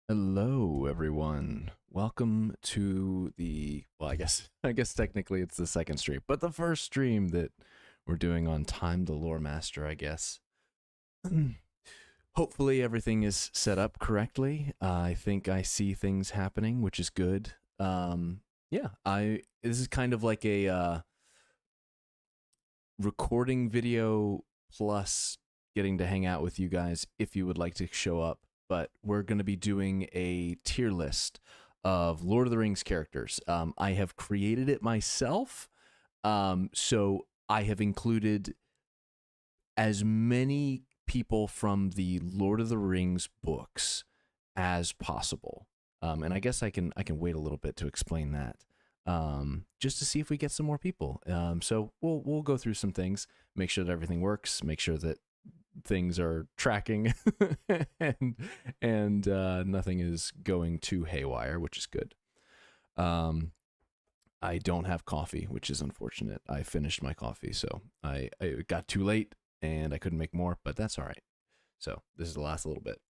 Hello, everyone. Welcome to the I guess technically it's the second stream, but the first stream that we're doing on Time the Lore Master, I guess. Hopefully everything is set up correctly. I think I see things happening, which is good. Yeah, I this is kind of like a recording video plus getting to hang out with you guys if you would like to show up. But we're going to be doing a tier list of Lord of the Rings characters. I have created it myself, so I have included as many people from the Lord of the Rings books as possible. And I guess I can wait a little bit to explain that, just to see if we get some more people. So we'll go through some things, make sure that everything works, make sure that things are tracking and nothing is going too haywire, which is good. I don't have coffee, which is unfortunate. I finished my coffee, so I got too late and I couldn't make more, but that's all right. So this is the last little bit.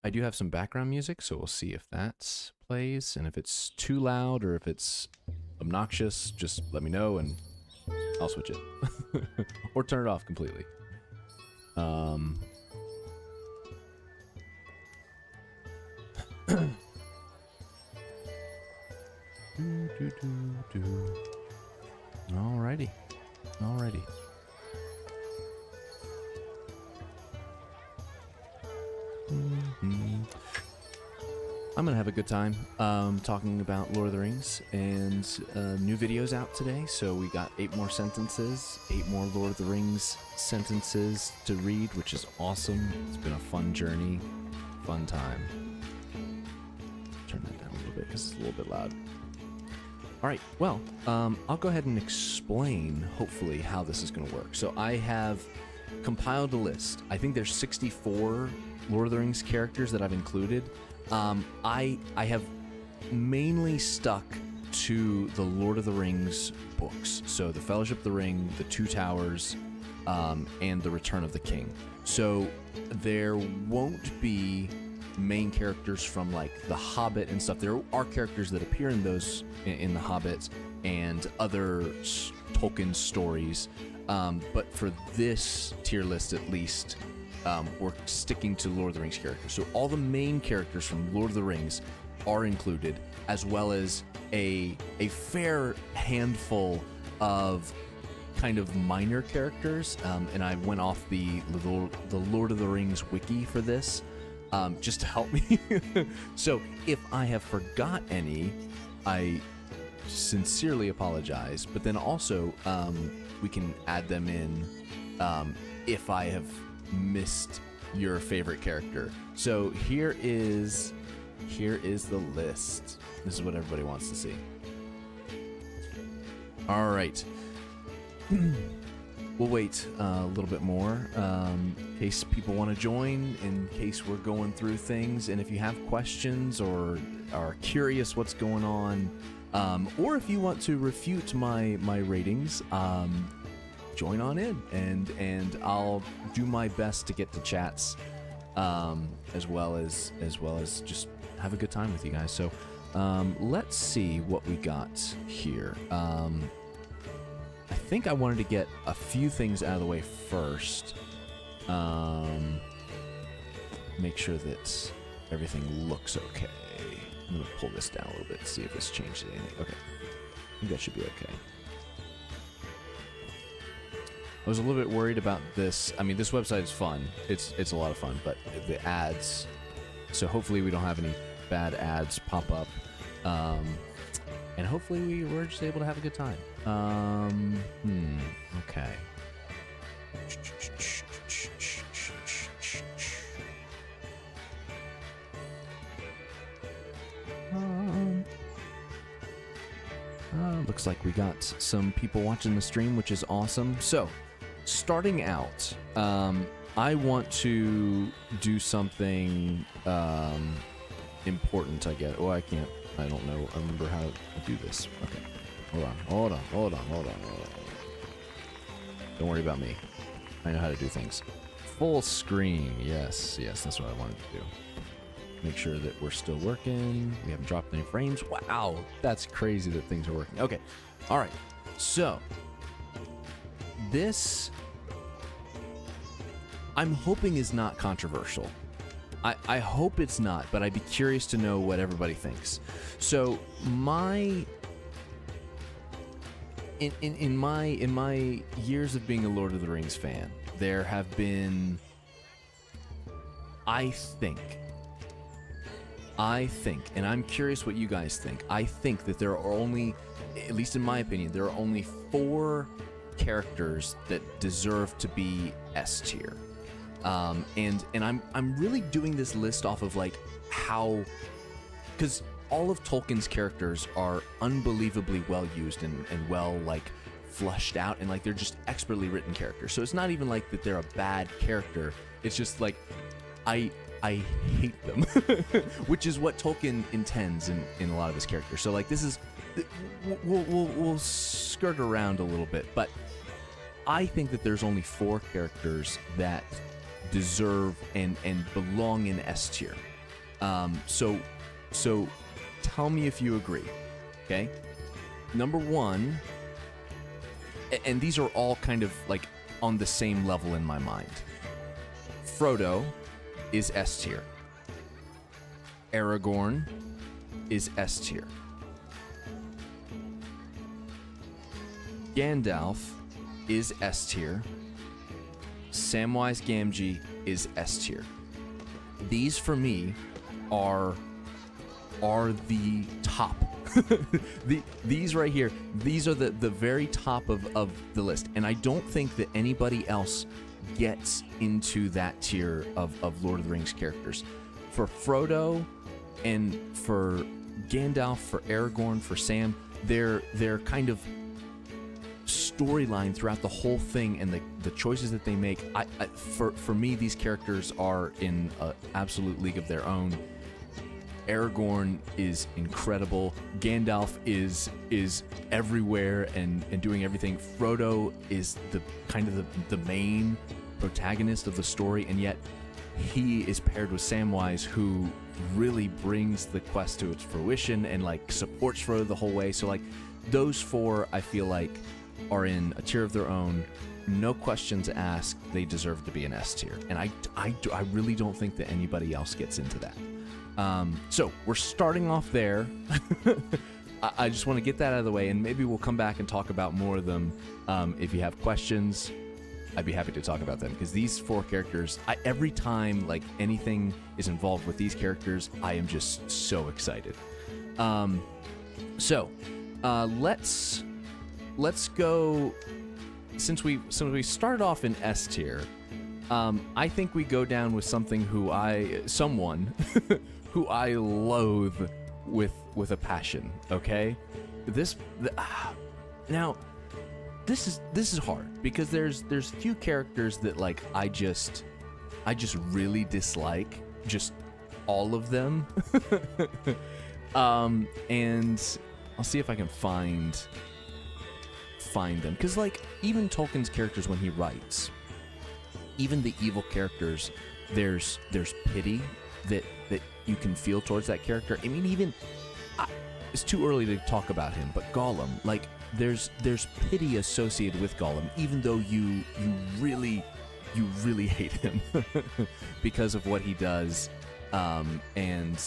I do have some background music, so we'll see if that plays, and if it's too loud or if it's obnoxious, just let me know and I'll switch it. Or turn it off completely. Alrighty. Alrighty. I'm gonna have a good time talking about Lord of the Rings, and new videos out today. So we got 8 more sentences, 8 more Lord of the Rings sentences to read, which is awesome. It's been a fun journey, fun time. Turn that down a little bit because it's a little bit loud. All right, well, I'll go ahead and explain, hopefully, how this is going to work. So I have compiled a list. I think there's 64 Lord of the Rings characters that I've included. I have mainly stuck to the Lord of the Rings books. So the Fellowship of the Ring, the Two Towers, and the Return of the King. So there won't be main characters from like the Hobbit and stuff. There are characters that appear in those in the Hobbit and other Tolkien stories, but for this tier list at least, we're sticking to Lord of the Rings characters. So all the main characters from Lord of the Rings are included, as well as a fair handful of kind of minor characters. And I went off the Lord of the Rings wiki for this, just to help me. So if I have forgot any, I sincerely apologize. But then also, we can add them in if I have missed your favorite character. So here is the list. This is what everybody wants to see. All right. We'll wait a little bit more in case people want to join, in case we're going through things, and if you have questions or are curious what's going on, or if you want to refute my ratings, join on in, and I'll do my best to get to chats, as well as just have a good time with you guys. So let's see what we got here. I think I wanted to get a few things out of the way first. Make sure that everything looks okay. I'm gonna pull this down a little bit to see if this changed anything. Okay, I think that should be okay. I was a little bit worried about this. I mean, this website is fun. It's a lot of fun, but the ads. So hopefully we don't have any bad ads pop up, and hopefully we're just able to have a good time. Okay. Looks like we got some people watching the stream, which is awesome. So, starting out, I want to do something important, I guess. Oh, I can't. I don't know. I remember how to do this. Okay. Hold on. Don't worry about me. I know how to do things. full screen. Yes, that's what I wanted to do. Make sure that we're still working. We haven't dropped any frames. Wow, that's crazy that things are working. Okay, all right. So this, I'm hoping, is not controversial. I hope it's not, but I'd be curious to know what everybody thinks. So in my years of being a Lord of the Rings fan, there have been, I think, and I'm curious what you guys think. I think that there are only, at least in my opinion, there are only 4 characters that deserve to be S tier. And I'm really doing this list off of like how, because all of Tolkien's characters are unbelievably well used and well like fleshed out, and like they're just expertly written characters. So it's not even like that they're a bad character. It's just like I hate them, which is what Tolkien intends in a lot of his characters. So like this is, we'll skirt around a little bit, but I think that there's only 4 characters that deserve and belong in S tier. So tell me if you agree. Okay. Number 1, and these are all kind of like on the same level in my mind. Frodo is S tier. Aragorn is S tier. Gandalf is S tier. Samwise Gamgee is S tier. These for me are the top. These right here, these are the very top of the list. And I don't think that anybody else gets into that tier of Lord of the Rings characters. For Frodo and for Gandalf, for Aragorn, for Sam, their kind of storyline throughout the whole thing and the choices that they make, for me, these characters are in an absolute league of their own. Aragorn is incredible. Gandalf is everywhere and doing everything. Frodo is the kind of the main protagonist of the story, and yet he is paired with Samwise, who really brings the quest to its fruition and like supports Frodo the whole way. So like those 4, I feel like, are in a tier of their own. No questions asked. They deserve to be an S tier, and I really don't think that anybody else gets into that. So we're starting off there. I just want to get that out of the way, and maybe we'll come back and talk about more of them. If you have questions, I'd be happy to talk about them, because these 4 characters, every time like anything is involved with these characters, I am just so excited. So let's go. Since we started off in S tier, I think we go down with someone who I loathe with a passion. Okay, now this is hard, because there's few characters that like I just really dislike, just all of them. And I'll see if I can find them, because like even Tolkien's characters, when he writes, even the evil characters, there's pity that you can feel towards that character. I mean, even it's too early to talk about him, but Gollum, like there's pity associated with Gollum, even though you really hate him because of what he does, and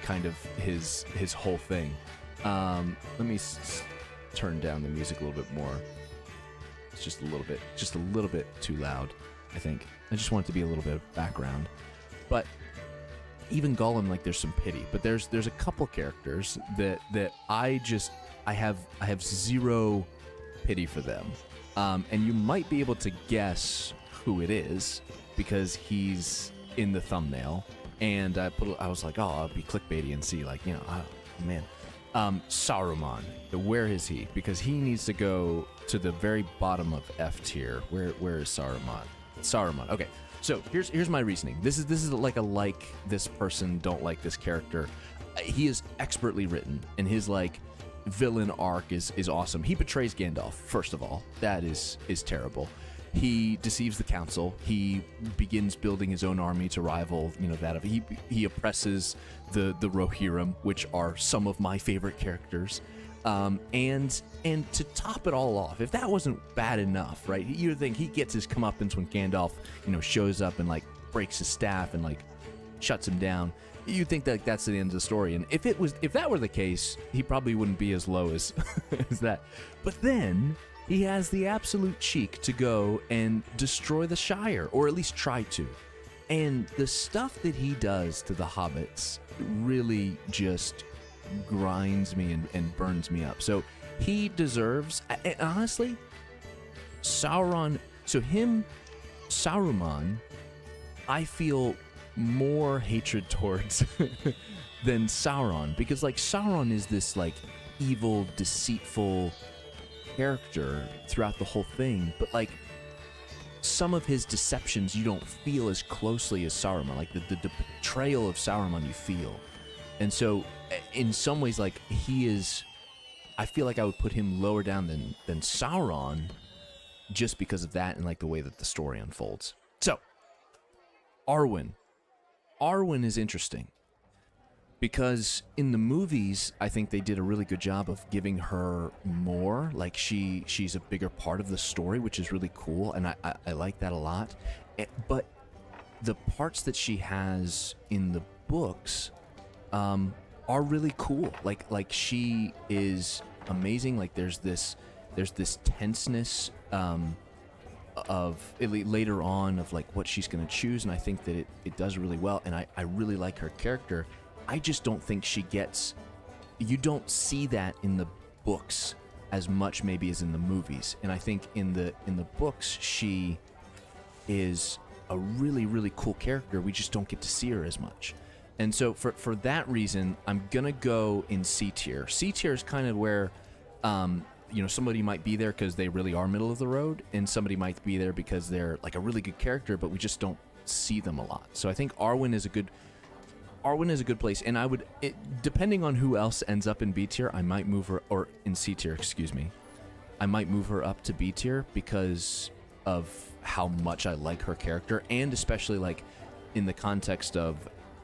kind of his whole thing. Let me turn down the music a little bit more. It's just a little bit too loud, I think. I just want it to be a little bit of background. But even Gollum, like there's some pity, but there's a couple characters that I have zero pity for them. And you might be able to guess who it is, because he's in the thumbnail, and I was like, oh, I'll be clickbaity and see, like, man. Saruman. Where is he? Because he needs to go to the very bottom of F tier. Where is Saruman? Saruman. Okay. So here's my reasoning. This is like this person, don't like this character. He is expertly written, and his like villain arc is awesome. He betrays Gandalf, first of all. That is terrible. he deceives the council. He begins building his own army to rival, that of he oppresses the Rohirrim, which are some of my favorite characters. And to top it all off, if that wasn't bad enough, right? You'd think he gets his comeuppance when Gandalf, shows up and like breaks his staff and like shuts him down. You'd think that that's the end of the story. And if that were the case, he probably wouldn't be as low as as that. But then he has the absolute cheek to go and destroy the Shire, or at least try to. And the stuff that he does to the hobbits really just grinds me and burns me up. So he deserves, and honestly, Sauron, Saruman, I feel more hatred towards than Sauron, because like Sauron is this like evil, deceitful character throughout the whole thing, but like some of his deceptions you don't feel as closely as Saruman. Like the betrayal of Saruman you feel. And so in some ways, like I feel like I would put him lower down than Sauron, just because of that and like the way that the story unfolds. So Arwen is interesting because in the movies, I think they did a really good job of giving her more. Like she's a bigger part of the story, which is really cool, and I like that a lot. But the parts that she has in the books are really cool. Like she is amazing. Like there's this tenseness of later on of like what she's going to choose, and I think that it does really well, and I really like her character. I just don't think you don't see that in the books as much maybe as in the movies. And I think in the books she is a really, really cool character. We just don't get to see her as much. And so for that reason, I'm going to go in C tier. C tier is kind of where somebody might be there because they really are middle of the road, and somebody might be there because they're like a really good character, but we just don't see them a lot. So I think Arwen is a good place, and I would, depending on who else ends up in B tier, I might move her, or in C tier, excuse me, I might move her up to B tier because of how much I like her character, and especially like in the context of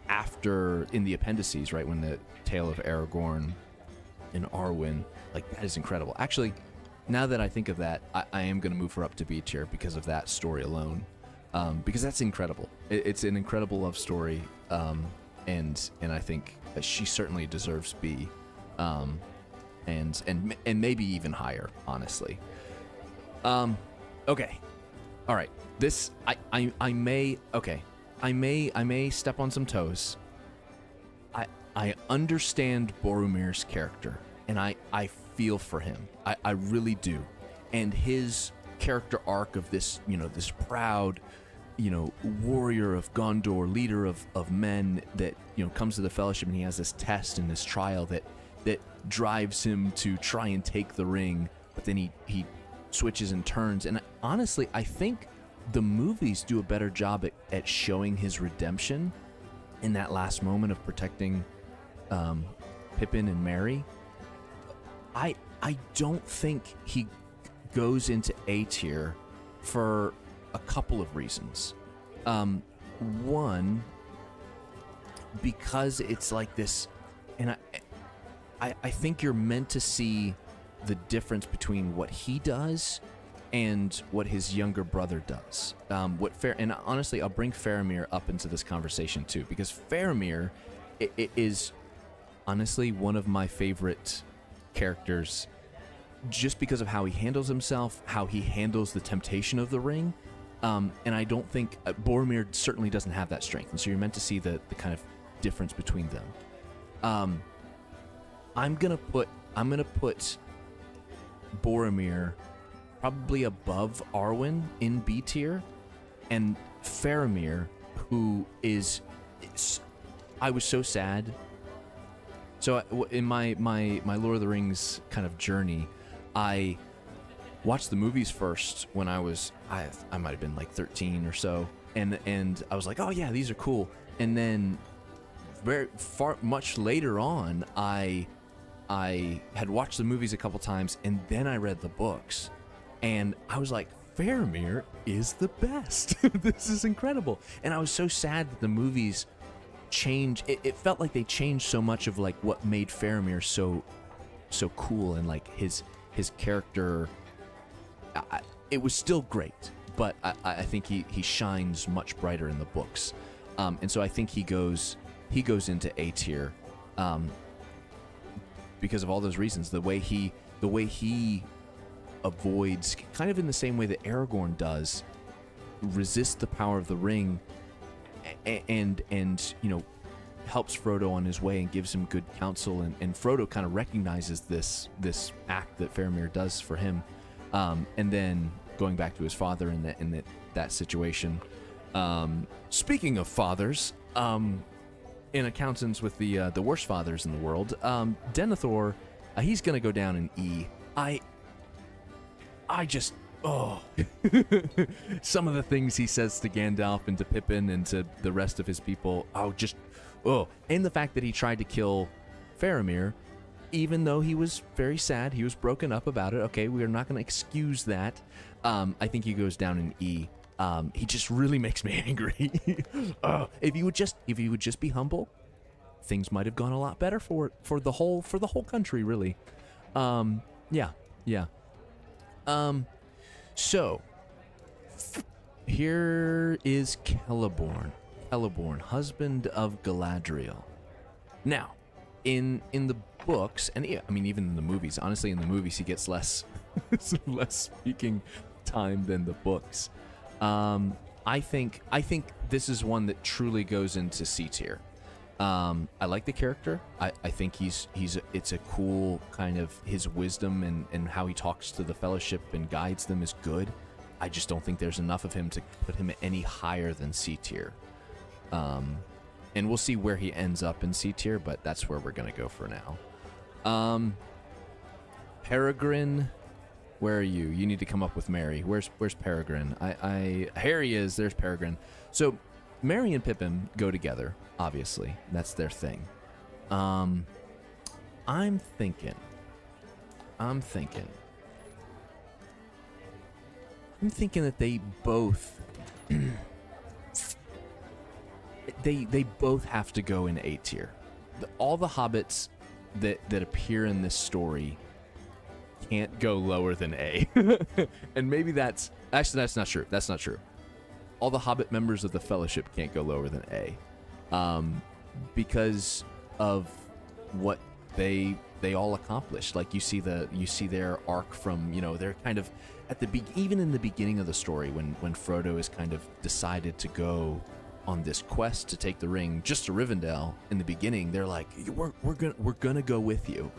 after in the appendices, right, when the tale of Aragorn and Arwen, like that is incredible. Actually, now that I think of that, I am going to move her up to B tier because of that story alone, because that's incredible. It's an incredible love story. And I think she certainly deserves B, and maybe even higher, honestly. Okay, all right. This I may step on some toes. I understand Boromir's character, and I feel for him. I really do, and his character arc of this this proud, warrior of Gondor, leader of men that, comes to the Fellowship, and he has this test and this trial that drives him to try and take the ring, but then he switches and turns. And honestly, I think the movies do a better job at showing his redemption in that last moment of protecting Pippin and Merry. I don't think he goes into A tier for a couple of reasons. One, because it's like this, and I think you're meant to see the difference between what he does and what his younger brother does. And honestly, I'll bring Faramir up into this conversation too, because Faramir is honestly one of my favorite characters, just because of how he handles himself, how he handles the temptation of the ring. And I don't think Boromir certainly doesn't have that strength, and so you're meant to see the kind of difference between them. I'm gonna put Boromir probably above Arwen in B tier, and Faramir, who is I was so sad. So in my Lord of the Rings kind of journey, I watched the movies first when I might have been like 13 or so, and I was like, oh yeah, these are cool. And then much later on, I had watched the movies a couple times, and then I read the books, and I was like Faramir is the best. This is incredible. And I was so sad that the movies changed. It felt like they changed so much of like what made Faramir so cool, and like his character. It was still great, but I think he shines much brighter in the books, and so I think he goes into A tier, because of all those reasons. The way he avoids, kind of in the same way that Aragorn does, resist the power of the ring, and helps Frodo on his way and gives him good counsel, and Frodo kind of recognizes this act that Faramir does for him, and then going back to his father in that situation. Speaking of fathers, in accountants with the worst fathers in the world, Denethor, he's gonna go down in E. I just some of the things he says to Gandalf and to Pippin and to the rest of his people, and the fact that he tried to kill Faramir, even though he was very sad, he was broken up about it. Okay, we are not going to excuse that. I think he goes down in E. He just really makes me angry. If you would just be humble, things might have gone a lot better for the whole country, really. Yeah. So here is Celeborn, husband of Galadriel. Now, in the books, and I mean even in the movies, honestly, in the movies he gets less speaking time than the books. I think this is one that truly goes into C tier. I like the character. I think it's a cool kind of, his wisdom and how he talks to the Fellowship and guides them is good. I just don't think there's enough of him to put him any higher than C tier. And we'll see where he ends up in C tier, but that's where we're gonna go for now. Peregrine, where are you? You need to come up with Merry. Where's Peregrine? Here he is. There's Peregrine. So Merry and Pippin go together. Obviously, that's their thing. I'm thinking that they both they both have to go in A tier. All the hobbits that appear in this story can't go lower than A. And maybe that's not true. That's not true. All the hobbit members of the Fellowship can't go lower than A. Because of what they all accomplished. Like you see their arc from, they're kind of at even in the beginning of the story when Frodo is kind of decided to go on this quest to take the ring just to Rivendell. In the beginning, they're like, we're gonna go with you,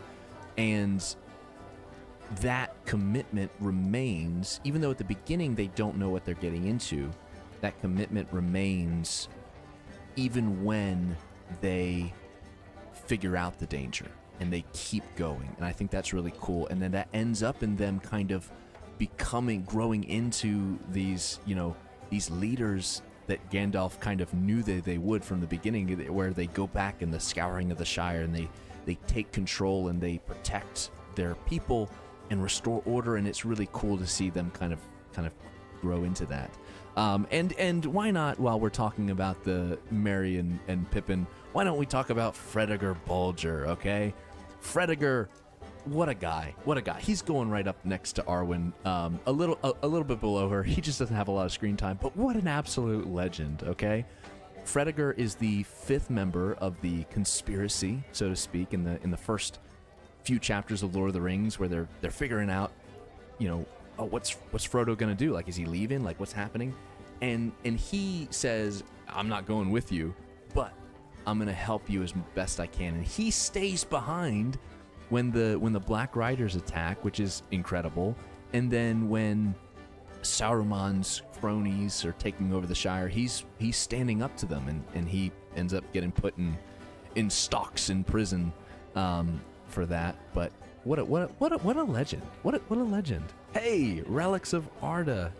and that commitment remains, even though at the beginning they don't know what they're getting into. That commitment remains even when they figure out the danger and they keep going. And I think that's really cool. And then that ends up in them kind of growing into these, these leaders that Gandalf kind of knew that they would from the beginning, where they go back in the scouring of the Shire and they take control and they protect their people and restore order. And it's really cool to see them kind of grow into that. And why not, while we're talking about the Merry and Pippin, why don't we talk about Fredegar Bulger, okay? Fredegar, what a guy. He's going right up next to Arwen, a little bit below her. He just doesn't have a lot of screen time, but what an absolute legend, okay? Fredegar is the 5th member of the conspiracy, so to speak, in the first few chapters of Lord of the Rings, where they're figuring out, what's Frodo gonna do? Like, is he leaving? Like, what's happening? And he says, I'm not going with you, but I'm gonna help you as best I can. And he stays behind when the Black Riders attack, which is incredible. And then when Saruman's cronies are taking over the Shire, he's standing up to them, and he ends up getting put in stocks in prison for that. But what a legend! What a legend! Hey, Relics of Arda.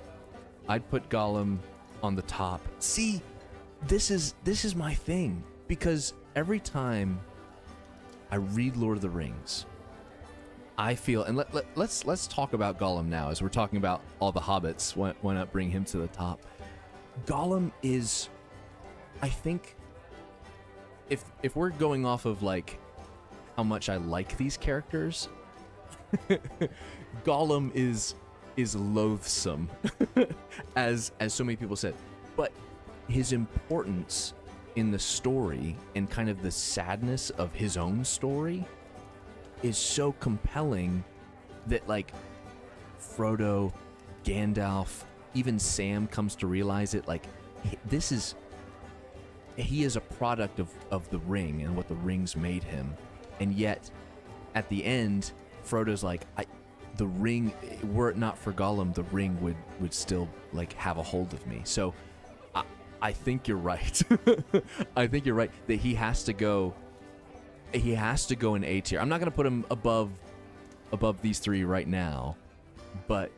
I'd put Gollum on the top. See, this is my thing, because every time I read Lord of the Rings, I feel, and let's talk about Gollum now, as we're talking about all the hobbits. Why not bring him to the top? Gollum is, I think, if we're going off of like how much I like these characters, Gollum is loathsome, as so many people said, but his importance in the story and kind of the sadness of his own story is so compelling that like Frodo, Gandalf, even Sam comes to realize it. Like he is a product of the ring and what the rings made him, and yet at the end Frodo's like, the ring, were it not for Gollum, the ring would still like have a hold of me. So I think you're right. I think you're right that he has to go in A tier. I'm not going to put him above these three right now, but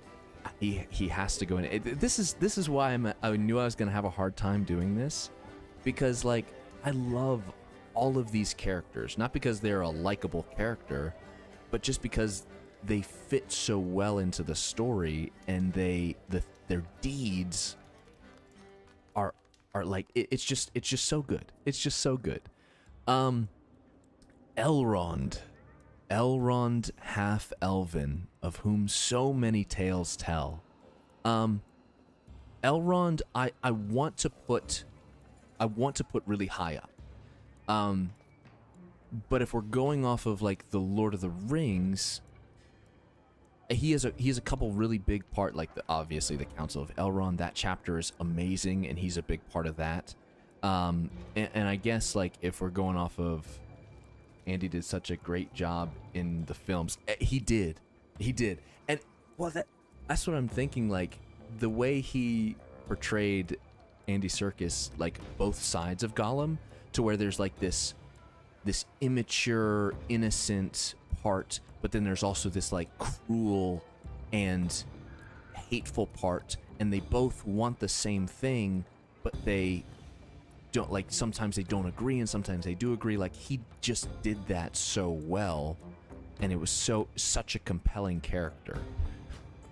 he has to go in. This is why I knew I was going to have a hard time doing this, because like I love all of these characters, not because they're a likable character, but just because they fit so well into the story, and their deeds are like it's just so good. It's just so good. Elrond, half elven, of whom so many tales tell. Elrond, I want to put really high up. But if we're going off of like the Lord of the Rings, he has a couple really big part, like obviously the Council of Elrond. That chapter is amazing, and he's a big part of that. And I guess like if we're going off of, Andy did such a great job in the films. He did, and well, that's what I'm thinking. Like the way he portrayed Andy Serkis, like both sides of Gollum, to where there's like this immature, innocent part, but then there's also this like cruel and hateful part, and they both want the same thing, but they don't, like sometimes they don't agree and sometimes they do agree. Like he just did that so well, and it was such a compelling character,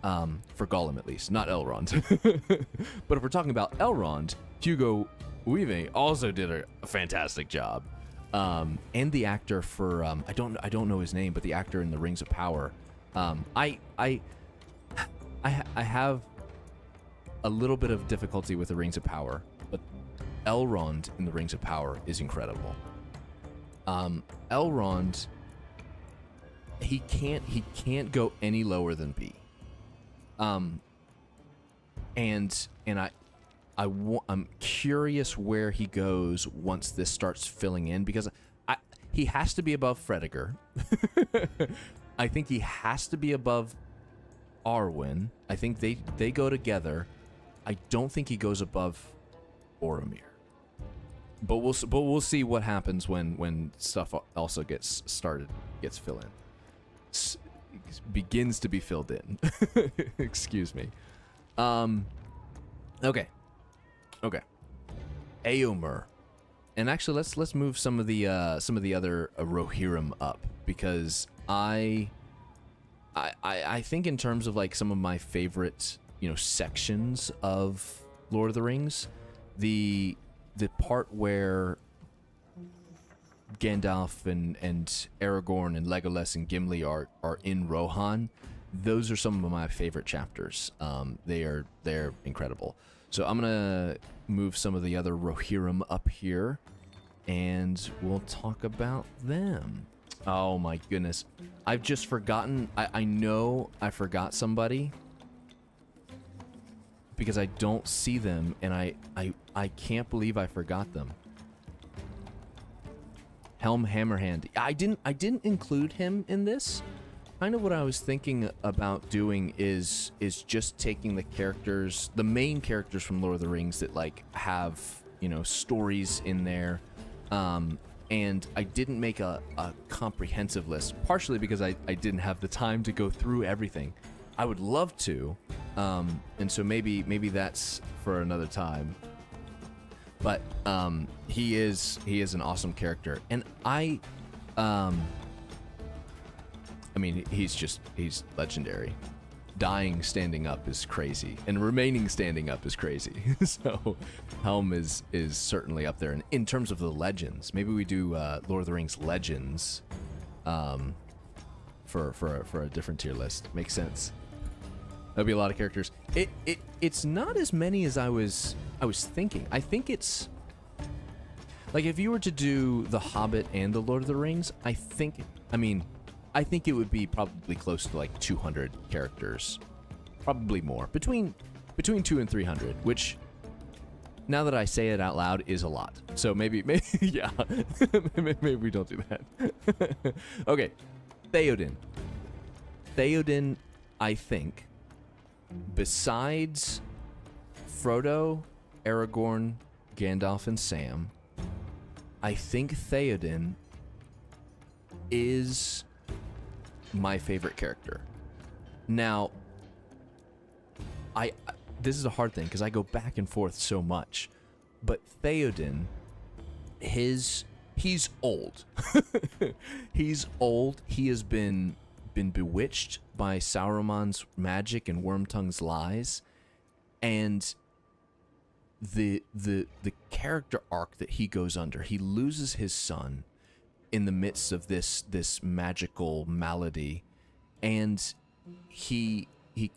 for Gollum at least, not Elrond. But if we're talking about Elrond, Hugo Weaving also did a fantastic job. And the actor for I don't know his name, but the actor in the Rings of Power. I have a little bit of difficulty with the Rings of Power, but Elrond in the Rings of Power is incredible. Elrond, he can't go any lower than B. And I'm curious where he goes once this starts filling in, because he has to be above Frediger. I think he has to be above Arwen. I think they go together. I don't think he goes above Boromir. But we'll see what happens when stuff also gets filled in. Begins to be filled in. Excuse me. Okay. Eomer. And actually let's move some of the other Rohirrim up, because I think in terms of like some of my favorite, sections of Lord of the Rings, the part where Gandalf and Aragorn and Legolas and Gimli are in Rohan, those are some of my favorite chapters. They're incredible. So I'm gonna move some of the other Rohirrim up here, and we'll talk about them. Oh my goodness, I've just forgotten. I know I forgot somebody, because I don't see them, and I can't believe I forgot them. Helm Hammerhand. I didn't include him in this. Kind of what I was thinking about doing is just taking the main characters from Lord of the Rings that like have, stories in there. And I didn't make a comprehensive list, partially because I didn't have the time to go through everything. I would love to, and so maybe that's for another time. But he is an awesome character, and I mean, he's legendary. Dying standing up is crazy, and remaining standing up is crazy. So Helm is certainly up there. And in terms of the legends, maybe we do Lord of the Rings legends for a different tier list. Makes sense. That'd be a lot of characters. It's not as many as I was thinking. I think it's like if you were to do The Hobbit and the Lord of the Rings, I think it would be probably close to like 200 characters, probably more, between 200 and 300, which now that I say it out loud is a lot. So maybe yeah, maybe we don't do that. Okay, Theoden, I think, besides Frodo, Aragorn, Gandalf, and Sam, I think Theoden is my favorite character. Now, this is a hard thing because I go back and forth so much, but Theoden, he's old. He's old. He has been bewitched by Sauron's magic and Wormtongue's lies, and the character arc that he goes under. He loses his son in the midst of this magical malady, and he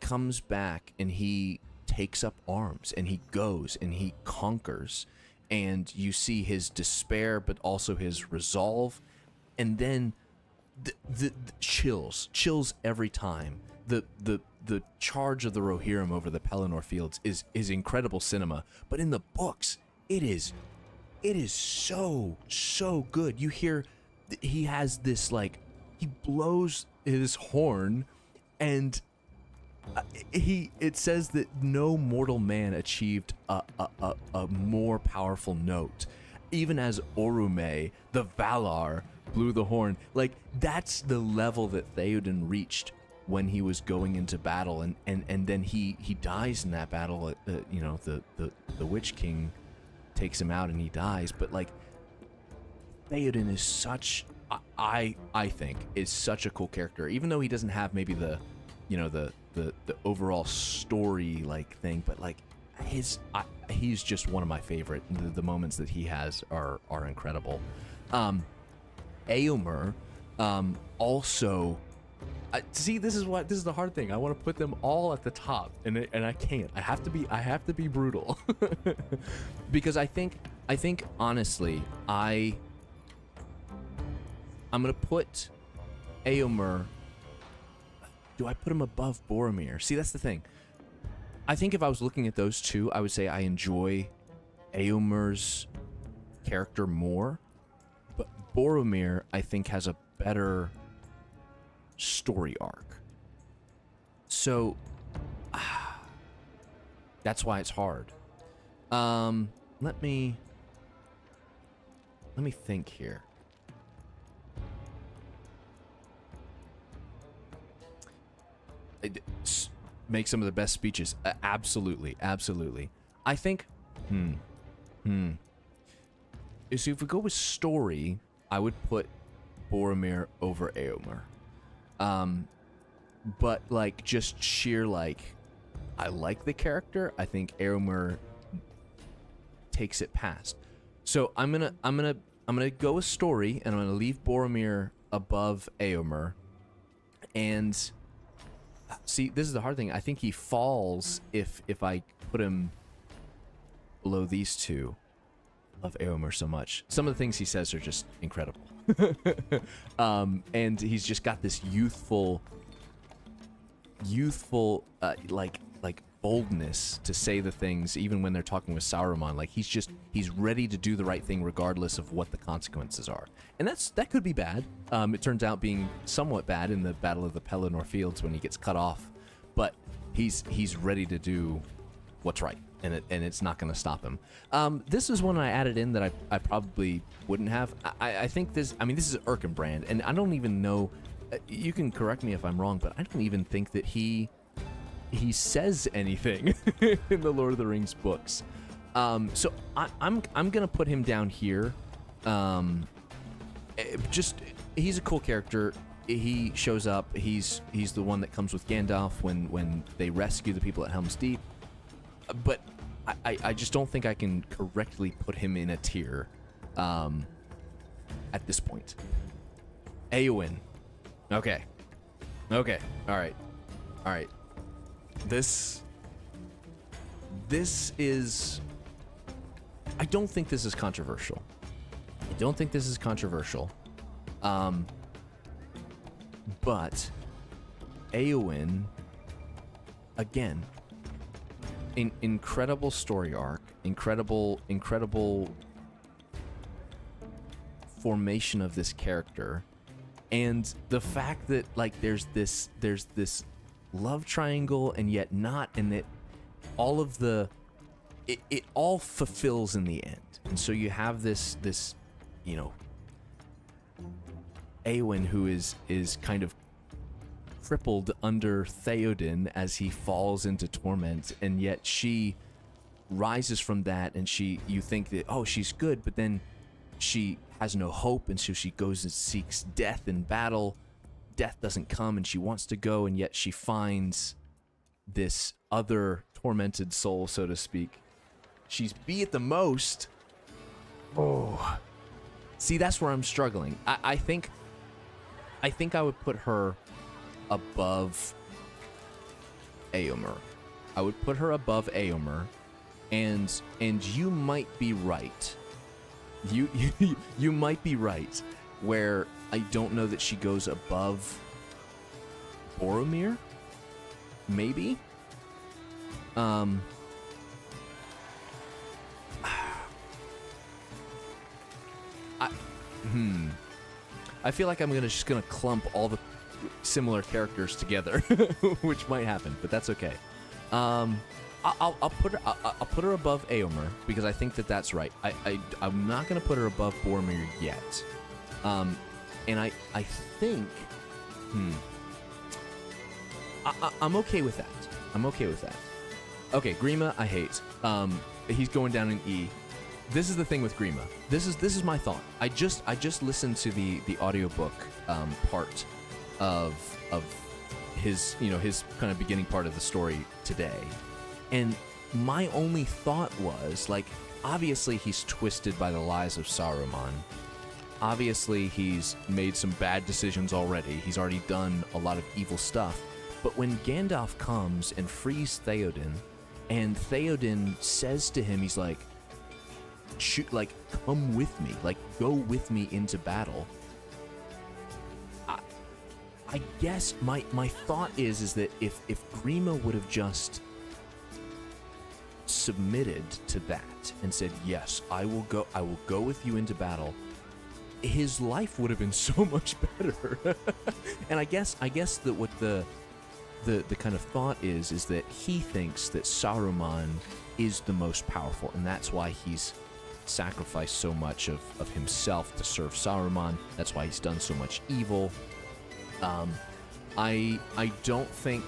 comes back and he takes up arms and he goes and he conquers, and you see his despair but also his resolve, and then the chills every time. The charge of the Rohirrim over the Pelennor fields is incredible cinema, but in the books it is so good. You hear he has this, like, he blows his horn, and it says that no mortal man achieved a more powerful note, even as Orome, the Valar, blew the horn. Like, that's the level that Theoden reached when he was going into battle, and then he dies in that battle. The Witch King takes him out and he dies, but like, Theoden is such, I think, is such a cool character, even though he doesn't have maybe the overall story like thing, but like he's just one of my favorite. The moments that he has are incredible. Éomer, also, see, this is the hard thing. I want to put them all at the top, and I can't. I have to be brutal, because I think honestly, I'm gonna put Éomer. Do I put him above Boromir? See, that's the thing. I think if I was looking at those two, I would say I enjoy Éomer's character more, but Boromir, I think, has a better story arc. So that's why it's hard. Let me think here. Make some of the best speeches. Absolutely. I think so if we go with story, I would put Boromir over Éomer. But like, just sheer, like, I like the character, I think Éomer takes it past. So I'm gonna go with story, and I'm gonna leave Boromir above Éomer. And see, this is the hard thing. I think he falls if I put him below these two. Love Éomer so much. Some of the things he says are just incredible. And he's just got this youthful like boldness to say the things even when they're talking with Sauron. Like, he's ready to do the right thing regardless of what the consequences are. And that could be bad. It turns out being somewhat bad in the Battle of the Pelennor Fields when he gets cut off, but he's ready to do what's right, and it's not going to stop him. This is one I added in that I probably wouldn't have. I think this is Erkenbrand, and I don't even know, you can correct me if I'm wrong, but I don't even think that he says anything in the Lord of the Rings books. So I'm gonna put him down here. Just, he's a cool character. he shows up. He's the one that comes with Gandalf when they rescue the people at Helm's Deep. But I just don't think I can correctly put him in a tier at this point. Éowyn. Okay. All right. This is... I don't think this is controversial. But Éowyn, again, incredible story arc, incredible formation of this character, and the fact that like there's this love triangle and yet not, and that all of it all fulfills in the end. And so you have this you know, Éowyn, who is kind of crippled under Theoden as he falls into torment, and yet she rises from that, and you think that, oh, she's good, but then she has no hope, and so she goes and seeks death in battle. Death doesn't come, and she wants to go, and yet she finds this other tormented soul, so to speak. She's B at the most. Oh. See, that's where I'm struggling. I think I would put her above Éomer. I would put her above Éomer, and you might be right. You might be right, where I don't know that she goes above Boromir. Maybe. I feel like I'm just gonna clump all the similar characters together, which might happen, but that's okay. I'll put her above Éomer because I think that's right. I'm not gonna put her above Boromir yet, and I think I'm okay with that. Okay, Grima, I hate. He's going down in E. This is the thing with Grima. This is my thought. I just listened to the audiobook part of his his kind of beginning part of the story today, and my only thought was, like, obviously he's twisted by the lies of Saruman. Obviously he's made some bad decisions already. He's already done a lot of evil stuff. But when Gandalf comes and frees Theoden, and Theoden says to him, he's like, shoot, like, come with me, like, go with me into battle. I guess my thought is that if Grima would have just submitted to that and said, yes, I will go with you into battle, his life would have been so much better. And I guess that what the kind of thought is that he thinks that Saruman is the most powerful, and that's why he's sacrificed so much of himself to serve Saruman. That's why he's done so much evil. I don't think...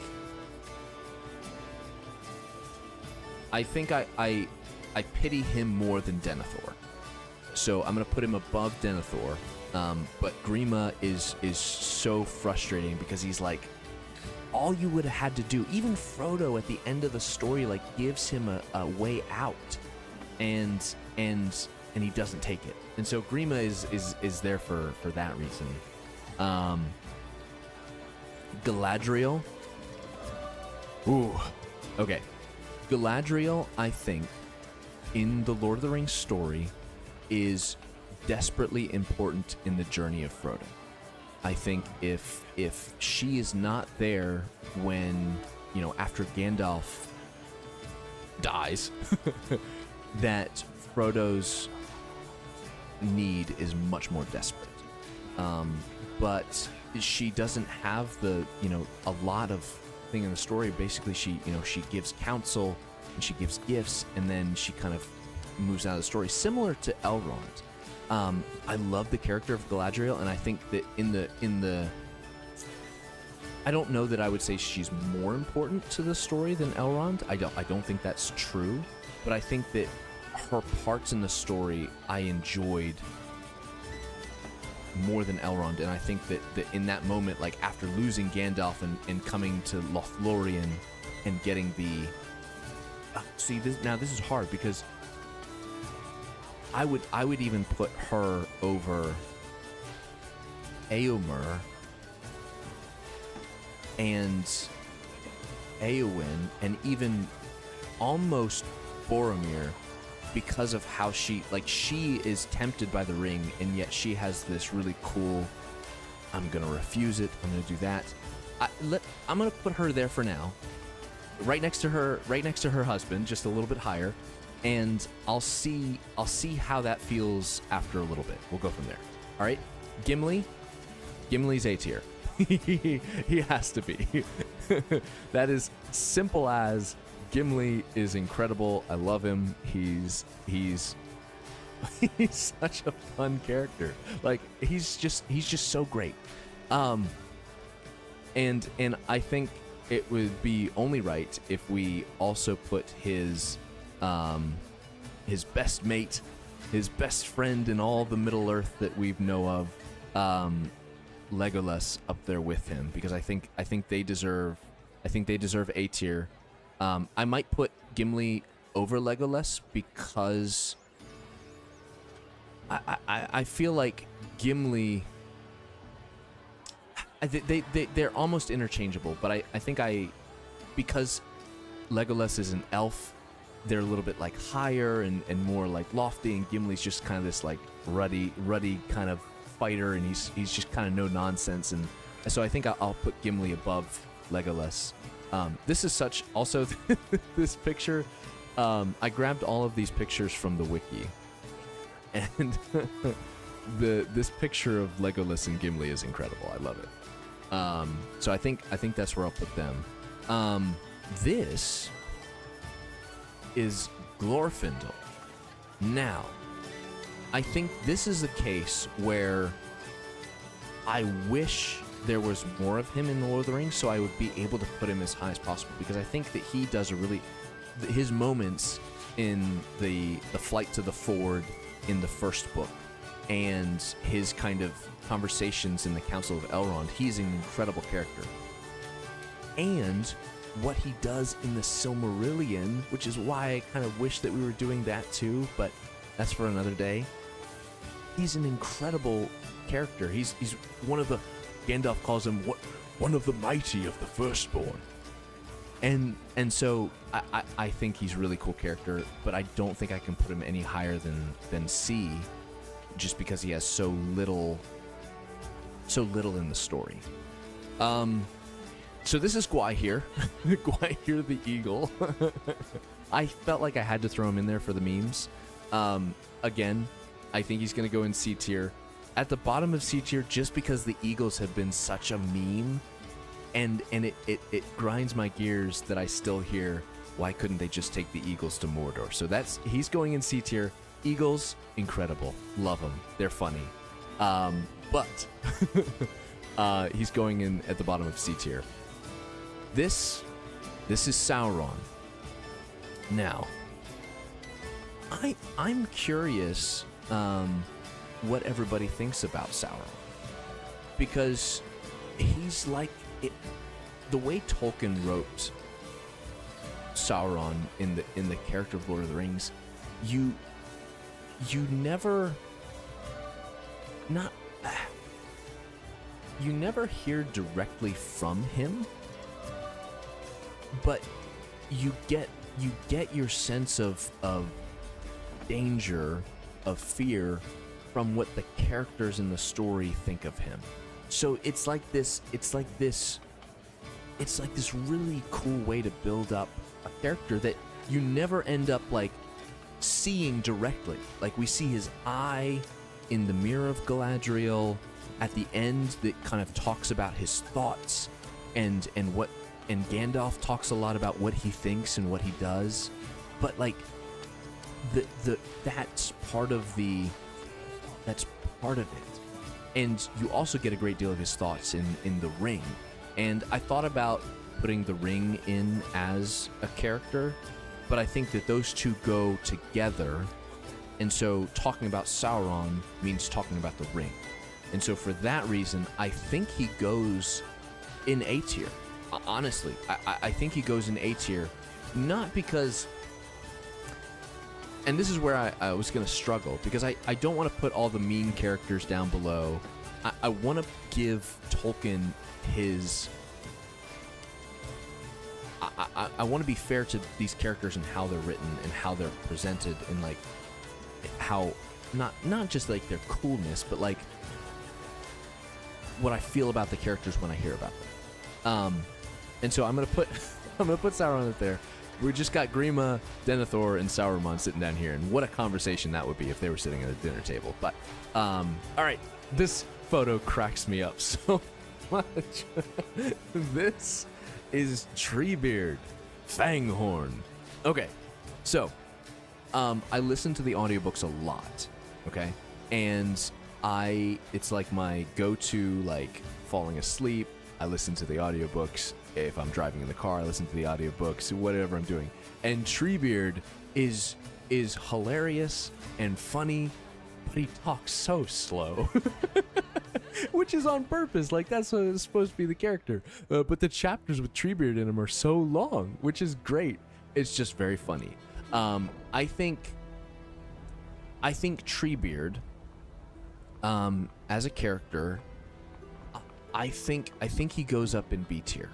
I think I pity him more than Denethor. So I'm going to put him above Denethor. But Grima is so frustrating because he's like, all you would have had to do, even Frodo at the end of the story, like, gives him a way out, and he doesn't take it. And so Grima is there for that reason. Galadriel. Ooh. Okay. Galadriel, I think, in the Lord of the Rings story, is desperately important in the journey of Frodo. I think if she is not there when, after Gandalf dies, that Frodo's need is much more desperate. But she doesn't have the, a lot of thing in the story. Basically, she gives counsel and she gives gifts, and then she kind of moves out of the story, similar to Elrond. I love the character of Galadriel, and I think that in the I don't know that I would say she's more important to the story than Elrond. I don't think that's true, but I think that her parts in the story I enjoyed more than Elrond, and I think that in that moment, like after losing Gandalf and coming to Lothlorien and getting the see this is hard because I would even put her over Éomer and Éowyn and even almost Boromir, because of how she is tempted by the ring, and yet she has this really cool, I'm gonna refuse it, I'm gonna do that. I'm gonna put her there for now, right next to her husband, just a little bit higher, and I'll see how that feels after a little bit. We'll go from there. All right, Gimli's A tier. He has to be. That is simple as. Gimli is incredible. I love him. He's such a fun character. Like he's just so great. And I think it would be only right if we also put his best mate, his best friend in all the Middle Earth that we know of, Legolas, up there with him, because I think they deserve A tier. I might put Gimli over Legolas because I feel like Gimli, they're almost interchangeable, but I think because Legolas is an elf, they're a little bit like higher and more like lofty, and Gimli's just kind of this like ruddy kind of fighter, and he's just kind of no nonsense, and so I think I'll put Gimli above Legolas. This is such also this picture. I grabbed all of these pictures from the wiki, and this picture of Legolas and Gimli is incredible. I love it. So I think that's where I'll put them. This is Glorfindel. Now, I think this is a case where I wish there was more of him in The Lord of the Rings, so I would be able to put him as high as possible, because I think that he does his moments in the flight to the Ford in the first book, and his kind of conversations in the Council of Elrond, he's an incredible character. And what he does in the Silmarillion, which is why I kind of wish that we were doing that too, but that's for another day. He's an incredible character. He's one of the, Gandalf calls him one of the mighty of the firstborn, and so I think he's a really cool character, but I don't think I can put him any higher than C, just because he has so little in the story. So this is Gwaihir, Gwaihir the eagle. I felt like I had to throw him in there for the memes. Again, I think he's gonna go in C tier. At the bottom of C tier, just because the Eagles have been such a meme, and it grinds my gears that I still hear, why couldn't they just take the Eagles to Mordor? So he's going in C tier. Eagles, incredible, love them, they're funny, but he's going in at the bottom of C tier. This is Sauron. Now, I'm curious what everybody thinks about Sauron, because he's like it, the way Tolkien wrote Sauron in the character of Lord of the Rings, you never hear directly from him, but you get your sense of danger, of fear, from what the characters in the story think of him. So it's like this really cool way to build up a character that you never end up like seeing directly. Like we see his eye in the Mirror of Galadriel at the end that kind of talks about his thoughts, and Gandalf talks a lot about what he thinks and what he does, but like that's part of it. And you also get a great deal of his thoughts in the Ring. And I thought about putting the Ring in as a character, but I think that those two go together. And so talking about Sauron means talking about the Ring. And so for that reason, I think he goes in A tier. Honestly, I think he goes in A tier, not because, and this is where I was going to struggle, because I don't want to put all the mean characters down below. I want to give Tolkien his, I want to be fair to these characters and how they're written and how they're presented, and like how, not just like their coolness, but like what I feel about the characters when I hear about them. And so I'm gonna put Sauron up there. We just got Grima, Denethor, and Sauron sitting down here, and what a conversation that would be if they were sitting at a dinner table. But all right, this photo cracks me up so much. This is Treebeard, Fanghorn. Okay, so I listen to the audiobooks a lot. Okay, and it's like my go-to, like falling asleep. I listen to the audiobooks. If I'm driving in the car, I listen to the audiobooks, whatever I'm doing. And Treebeard is hilarious and funny, but he talks so slow. Which is on purpose. Like, that's what it's supposed to be the character. But the chapters with Treebeard in them are so long, which is great. It's just very funny. I think Treebeard, as a character, I think he goes up in B tier.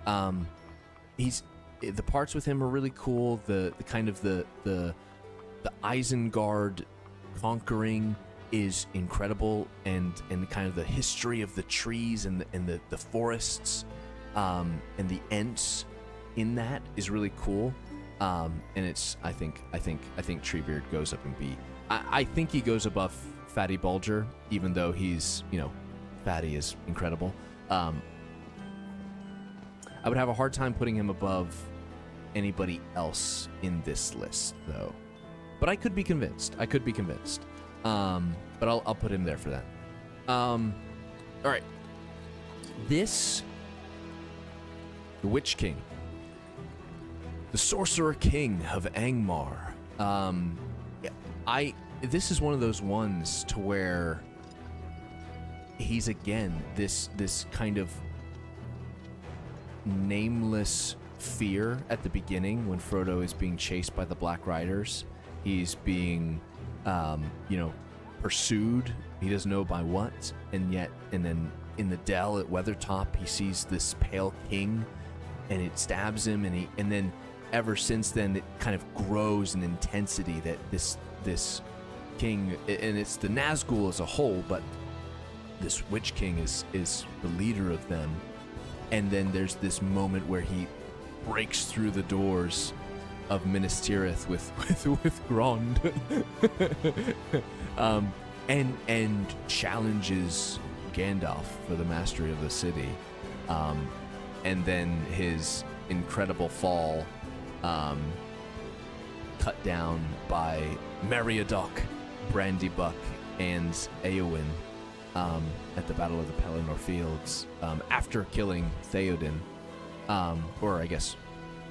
The parts with him are really cool. The kind of the Isengard conquering is incredible, and kind of the history of the trees and the forests, and the Ents in that is really cool. And it's I think Treebeard goes up in B. I think he goes above Fatty Bulger, even though he's, Fatty is incredible. I would have a hard time putting him above anybody else in this list, though. But I could be convinced. But I'll put him there for that. All right. The Witch King, the Sorcerer King of Angmar. This is one of those ones to where he's again this kind of nameless fear at the beginning when Frodo is being chased by the Black Riders. He's being, pursued. He doesn't know by what, and then in the dell at Weathertop, he sees this pale king, and it stabs him, and then ever since then it kind of grows in intensity that this king, and it's the Nazgul as a whole, but this Witch King is the leader of them. And then there's this moment where he breaks through the doors of Minas Tirith with Grond, and challenges Gandalf for the mastery of the city, and then his incredible fall, cut down by Meriadoc, Brandybuck, and Éowyn. At the Battle of the Pelennor Fields, after killing Theoden, or I guess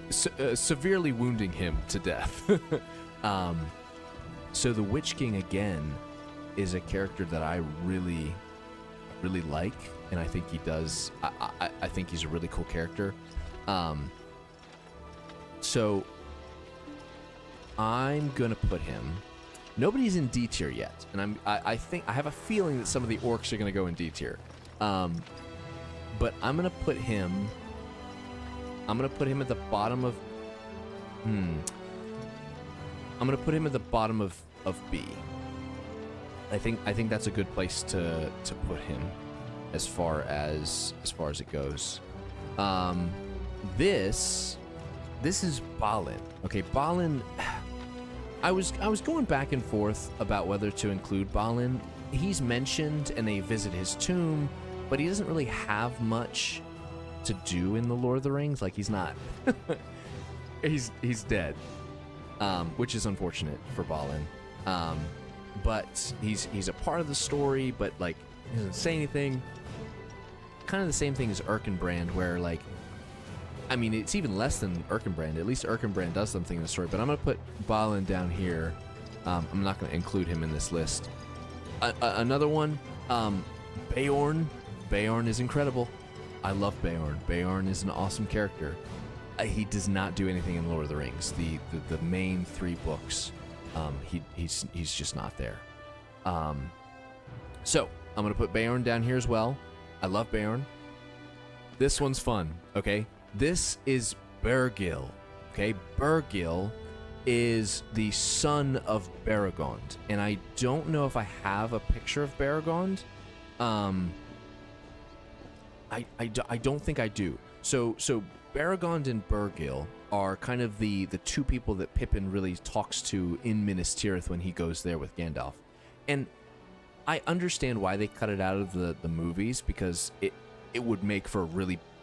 severely wounding him to death. So the Witch King again is a character that I really, really like, and I think he does. I think he's a really cool character. So I'm gonna put him. Nobody's in D tier yet, and I think I have a feeling that some of the orcs are gonna go in D tier. But I'm gonna put him. I'm gonna put him at the bottom of. I'm gonna put him at the bottom of B. I think that's a good place to put him, as far as it goes. This is Balin. Okay, Balin. I was going back and forth about whether to include Balin. He's mentioned, and they visit his tomb, but he doesn't really have much to do in the Lord of the Rings. Like, he's not. he's dead, which is unfortunate for Balin. But he's a part of the story, but like he doesn't say anything. Kind of the same thing as Erkenbrand, where like, I mean, it's even less than Erkenbrand. At least Erkenbrand does something in the story. But I'm gonna put Balin down here. I'm not gonna include him in this list. Another one, Beorn. Beorn is incredible. I love Beorn. Beorn is an awesome character. He does not do anything in Lord of the Rings. The main 3 books, he's just not there. So I'm gonna put Beorn down here as well. I love Beorn. This one's fun. Okay, this is Bergil. Okay, Bergil is the son of Baragond, and I don't know if I have a picture of Baragond. I don't think I do. So Baragond and Bergil are kind of the 2 people that Pippin really talks to in Minas Tirith when he goes there with Gandalf. And I understand why they cut it out of the movies, because it would make for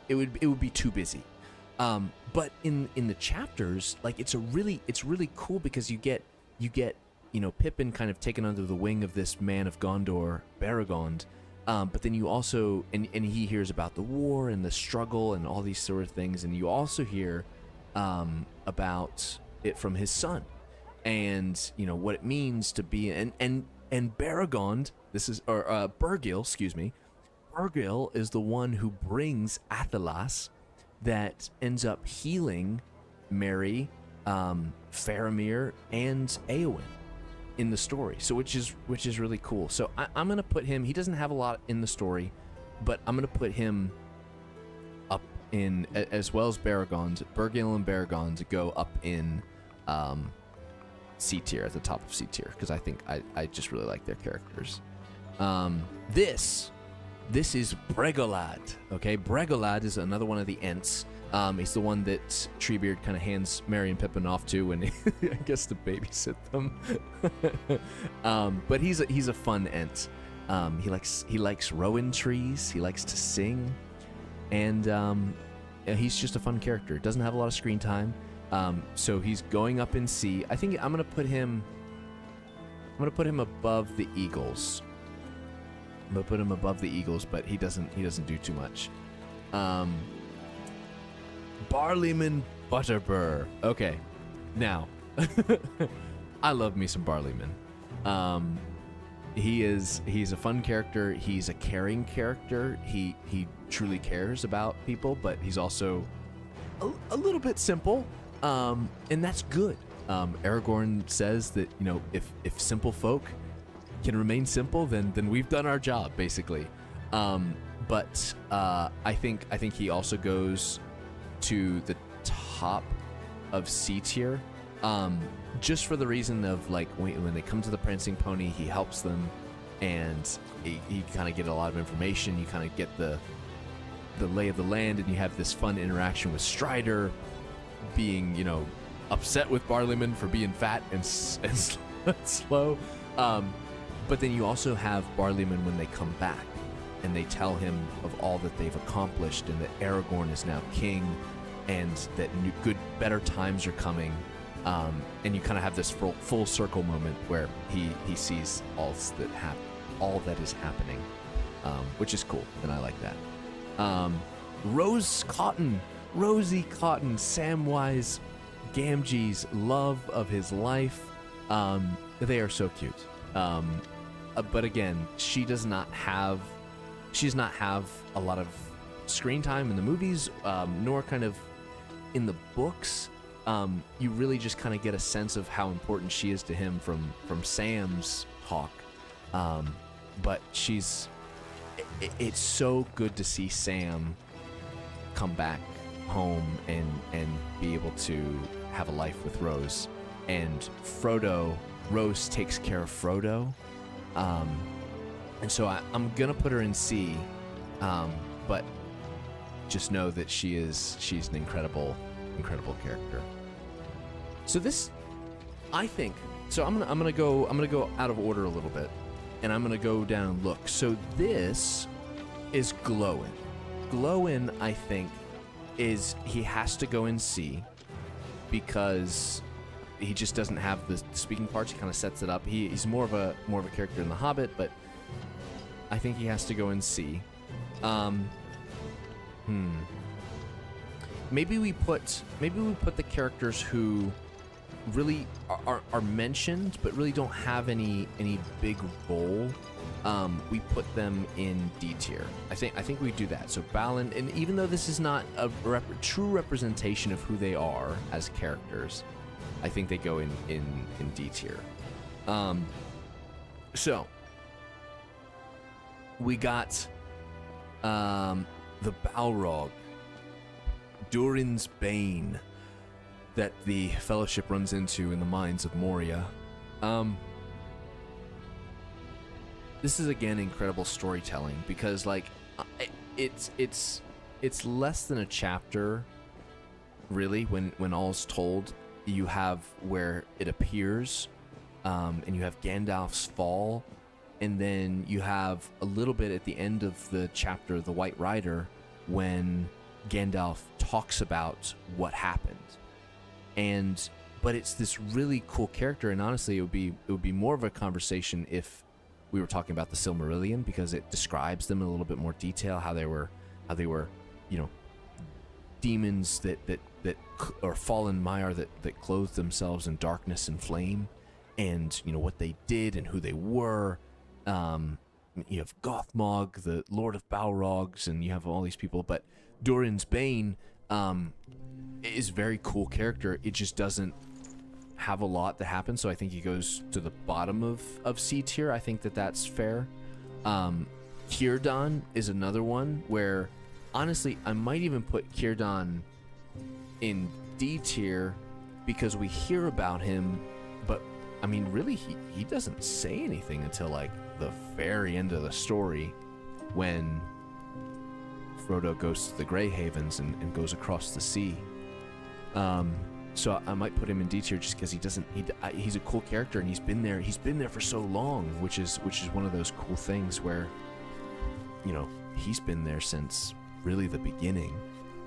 it would be too busy. But in the chapters, like it's really cool because you get Pippin kind of taken under the wing of this man of Gondor, Baragond. But then you also, and he hears about the war and the struggle and all these sort of things, and you also hear about it from his son, and what it means to be and Baragond. Bergil, excuse me. Bergil is the one who brings Athelas, that ends up healing Merry, Faramir, and Éowyn in the story, so which is really cool. So I'm gonna put him. He doesn't have a lot in the story, but I'm gonna put him up in, as well as Baragond. Bergil and Baragond go up in C tier, at the top of C tier, because I think I just really like their characters. This is Bregolad. Okay, Bregolad is another one of the Ents. He's the one that Treebeard kind of hands Merry and Pippin off to when I guess to babysit them. But he's a fun Ent. He likes rowan trees. He likes to sing, and he's just a fun character. Doesn't have a lot of screen time. So he's going up in C. I think I'm gonna put him above the Eagles. I'm gonna put him above the Eagles, but he doesn't do too much. Barleyman Butterbur. Okay, now I love me some Barleyman. He's a fun character. He's a caring character. He truly cares about people, but he's also a little bit simple, and that's good. Aragorn says that if simple folk can remain simple, then we've done our job, basically. But I think he also goes to the top of C tier, just for the reason of like when they come to the prancing pony, he helps them, and you kind of get a lot of information. You kind of get the lay of the land, and you have this fun interaction with Strider, being upset with Barleyman for being fat and slow. But then you also have Barleyman when they come back, and they tell him of all that they've accomplished, and that Aragorn is now king, and that better times are coming. And you kind of have this full circle moment where he sees all that is happening, which is cool, and I like that. Rosie Cotton, Samwise Gamgee's love of his life. They are so cute. But again, she does not have a lot of screen time in the movies, nor kind of in the books. You really just kind of get a sense of how important she is to him from Sam's talk. But it's so good to see Sam come back home and be able to have a life with Rose. And Rose takes care of Frodo. And so I'm gonna put her in C, but just know that she's an incredible character. So I'm gonna go out of order a little bit, and I'm gonna go down and look. So this is Glowin. Glowin, I think, he has to go in C because he just doesn't have the speaking parts. He kind of sets it up. He's more of a character in The Hobbit, but I think he has to go in C. Maybe we put the characters who really are mentioned but really don't have any big role we put them in D tier. I think we do that. So Balin, and even though this is not a true representation of who they are as characters, I think they go in D tier. So we got the Balrog, Durin's Bane, that the Fellowship runs into in the mines of Moria. This is again incredible storytelling because like it's less than a chapter, really. When all's told, you have where it appears, and you have Gandalf's fall, and then you have a little bit at the end of the chapter, the White Rider, when Gandalf talks about what happened. But it's this really cool character, and honestly, it would be more of a conversation if we were talking about the Silmarillion, because it describes them in a little bit more detail, how they were, you know, demons that or fallen Maiar that clothed themselves in darkness and flame, and you know what they did and who they were. You have Gothmog, the Lord of Balrogs, and you have all these people. But Durin's Bane is a very cool character. It just doesn't have a lot that happens, so I think he goes to the bottom of C tier. I think that's fair. Círdan is another one where, honestly, I might even put Círdan in D tier because we hear about him, but I mean, really, he doesn't say anything until like the very end of the story, when Frodo goes to the Grey Havens and goes across the sea. So I might put him in D tier just because he's a cool character, and he's been there for so long, which is one of those cool things where, you know, he's been there since really the beginning,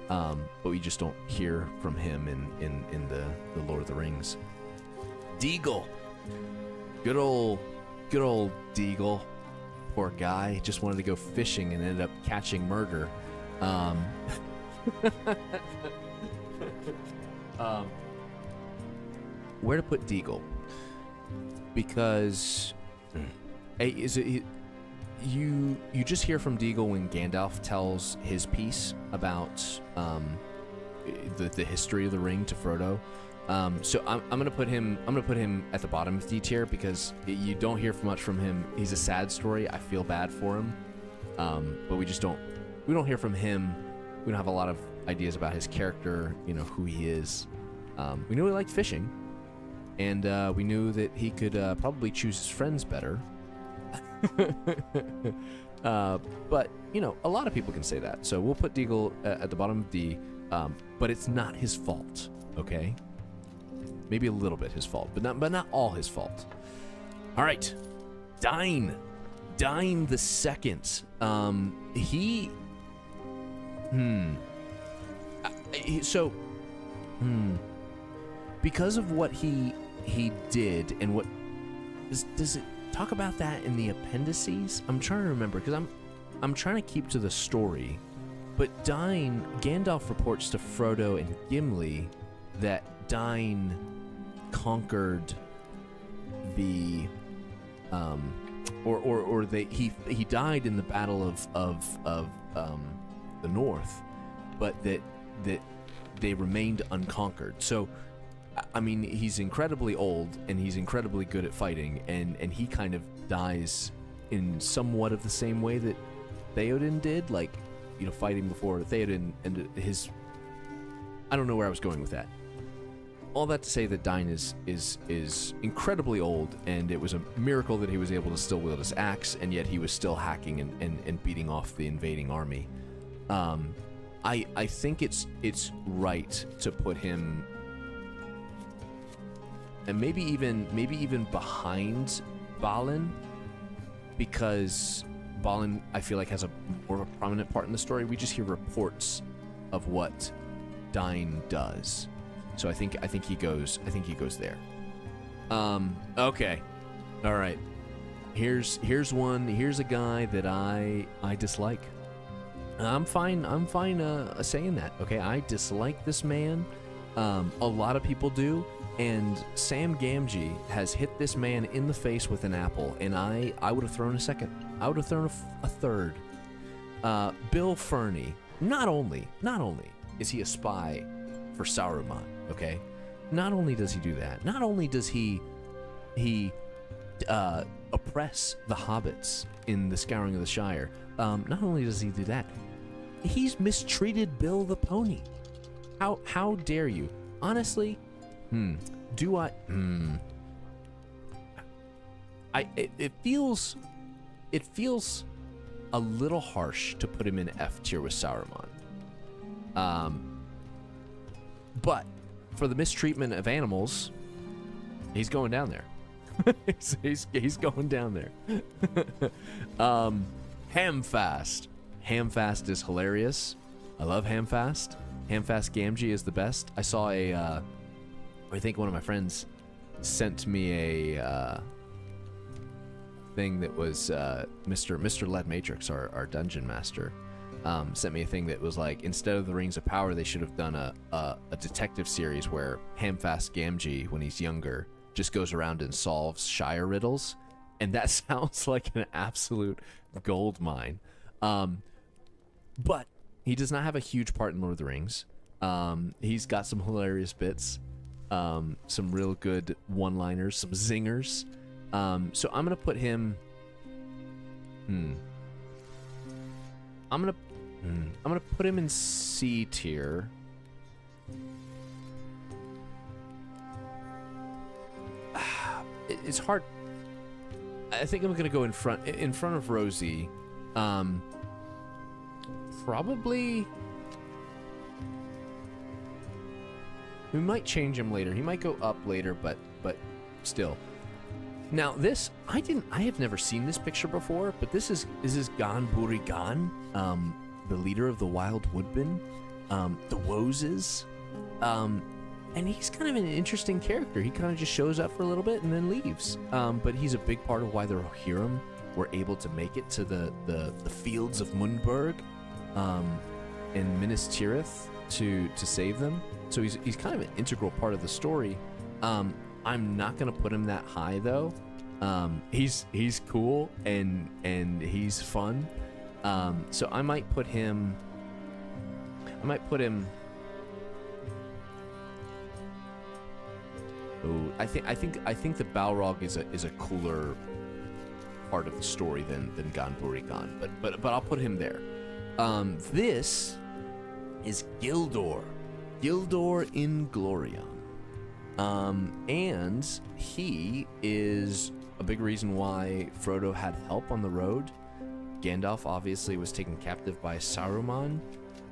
but we just don't hear from him in the Lord of the Rings. Deagle, good old Deagle, poor guy, just wanted to go fishing and ended up catching murder. Where to put Deagle? Because you just hear from Deagle when Gandalf tells his piece about the history of the ring to Frodo. So I'm gonna put him at the bottom of D tier because you don't hear much from him. He's a sad story. I feel bad for him, but we don't hear from him. We don't have a lot of ideas about his character, you know, who he is. We knew he liked fishing, and we knew that he could probably choose his friends better. But you know, a lot of people can say that, so we'll put Deagle at the bottom of D. But it's not his fault, okay? Maybe a little bit his fault, but not all his fault. All right, Dain the Second. Because of what he did, and what does it talk about that in the appendices? I'm trying to remember, because I'm trying to keep to the story. But Gandalf reports to Frodo and Gimli that Dain conquered the he died in the battle of the North, but that they remained unconquered. So I mean, he's incredibly old and he's incredibly good at fighting, and he kind of dies in somewhat of the same way that Theoden did, like, you know, fighting before Theoden and his... I don't know where I was going with that. All that to say that Dain is incredibly old, and it was a miracle that he was able to still wield his axe, and yet he was still hacking and beating off the invading army. I think it's right to put him, and maybe even behind Balin, because Balin, I feel like, has a more of a prominent part in the story. We just hear reports of what Dain does, so I think he goes there. Okay, all right. Here's a guy that I dislike. I'm fine saying that. Okay, I dislike this man. A lot of people do. And Sam Gamgee has hit this man in the face with an apple, and I would have thrown a second. I would have thrown a third. Bill Ferny, not only is he a spy for Saruman, okay? Not only does he do that, not only does he oppress the hobbits in the Scouring of the Shire, not only does he do that, he's mistreated Bill the Pony. How dare you? Honestly, it feels a little harsh to put him in F tier with Saruman. But for the mistreatment of animals, he's going down there. he's going down there. Hamfast. Hamfast is hilarious. I love Hamfast. Hamfast Gamgee is the best. I saw I think one of my friends sent me a thing that was Mr. Led Matrix, our dungeon master, sent me a thing that was like, instead of the Rings of Power, they should have done a detective series where Hamfast Gamgee, when he's younger, just goes around and solves Shire riddles, and that sounds like an absolute gold mine. But he does not have a huge part in Lord of the Rings. He's got some hilarious bits, some real good one-liners, some zingers. So I'm gonna put him. I'm gonna put him in C tier. It's hard. I think I'm gonna go in front of Rosie. Probably. We might change him later. He might go up later, but still. Now this, I have never seen this picture before, but this is Gan Buri Gan, the leader of the Wild Woodmen, the Woses, and he's kind of an interesting character. He kind of just shows up for a little bit and then leaves. But he's a big part of why the Rohirrim were able to make it to the fields of Mundburg, and Minas Tirith to save them. So he's kind of an integral part of the story. I'm not gonna put him that high though. He's cool and he's fun. So I might put him. Oh, I think the Balrog is a cooler part of the story than Gan Buri Gan, but I'll put him there. This is Gildor in Glorion. And he is a big reason why Frodo had help on the road. Gandalf obviously was taken captive by Saruman,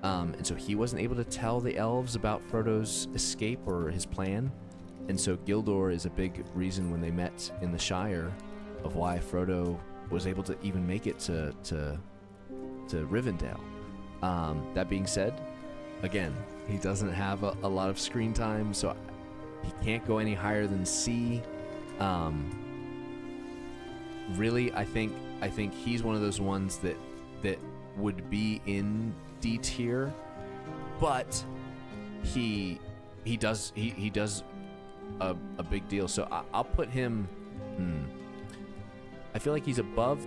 and so he wasn't able to tell the elves about Frodo's escape or his plan. And so Gildor is a big reason when they met in the Shire of why Frodo was able to even make it to Rivendell. That being said, again, he doesn't have a lot of screen time, so he can't go any higher than C. Really, I think he's one of those ones that would be in D tier, but he does a big deal. So I'll put him. I feel like he's above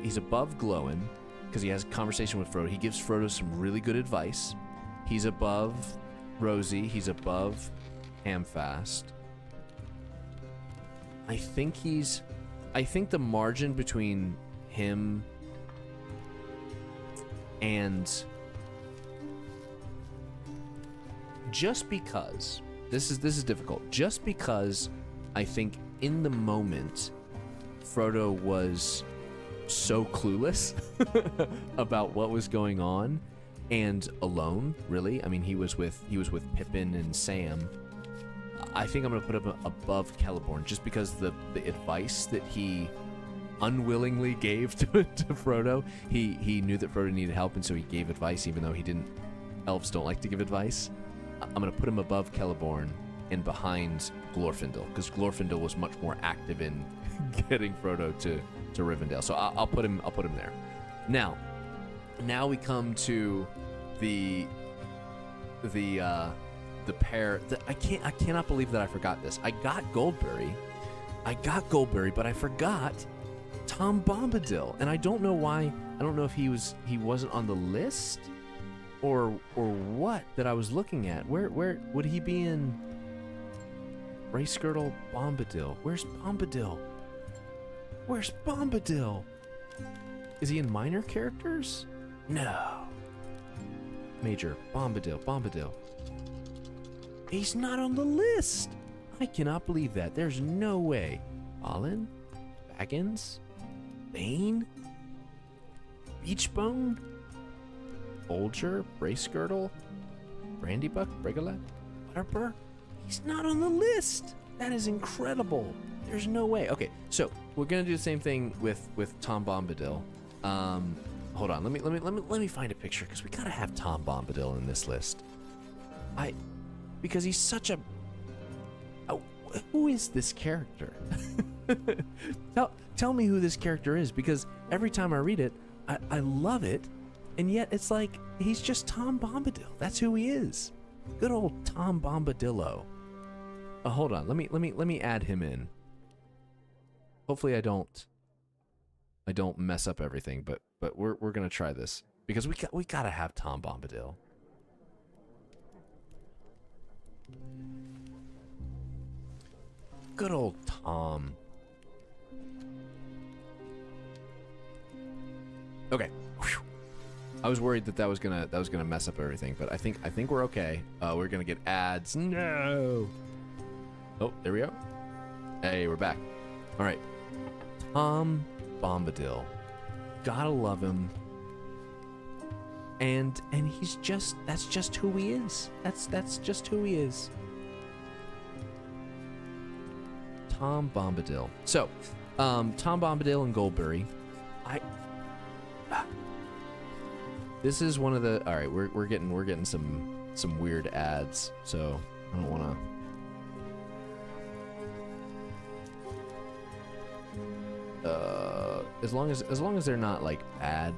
Glowin because he has a conversation with Frodo. He gives Frodo some really good advice. He's above Rosie. He's above Hamfast. I think the margin between him and, just because this is difficult, just because I think in the moment Frodo was so clueless about what was going on and alone, really. I mean, he was with Pippin and Sam. I think I'm gonna put him above Celeborn just because the advice that he unwillingly gave to Frodo. He knew that Frodo needed help, and so he gave advice even though he didn't. Elves don't like to give advice. I'm gonna put him above Celeborn and behind Glorfindel, because Glorfindel was much more active in getting Frodo to Rivendell. So I'll put him there. Now we come to the the pair that I cannot believe that I forgot this. I got Goldberry, but I forgot Tom Bombadil, and I don't know why. I don't know if he wasn't on the list or what that I was looking at. Where would he be in Race Girdle Bombadil? Where's Bombadil? Where's Bombadil? Is he in minor characters? No. Major Bombadil. He's not on the list. I cannot believe that. There's no way. Balin? Baggins? Bane? Beachbone? Bolger? Bracegirdle? Brandybuck? Bregalat? Butterbur? He's not on the list. That is incredible. There's no way. Okay, so we're gonna do the same thing with Tom Bombadil. Hold on. Let me find a picture because we gotta have Tom Bombadil in this list. Because he's such a. Oh, who is this character? Tell me who this character is, because every time I read it, I love it, and yet it's like he's just Tom Bombadil. That's who he is. Good old Tom Bombadillo. Hold on. Let me add him in. Hopefully I don't mess up everything, but we're gonna try this because we gotta have Tom Bombadil. Good old Tom. Okay. Whew. I was worried that was gonna mess up everything, but I think we're okay. We're gonna get ads. No. Oh, there we go. Hey, we're back. All right. Tom Bombadil. Gotta love him. And that's just who he is. That's just who he is. Tom Bombadil. So, Tom Bombadil and Goldberry. This is one of the. All right, we're getting some weird ads. So I don't want to. As long as they're not like bad,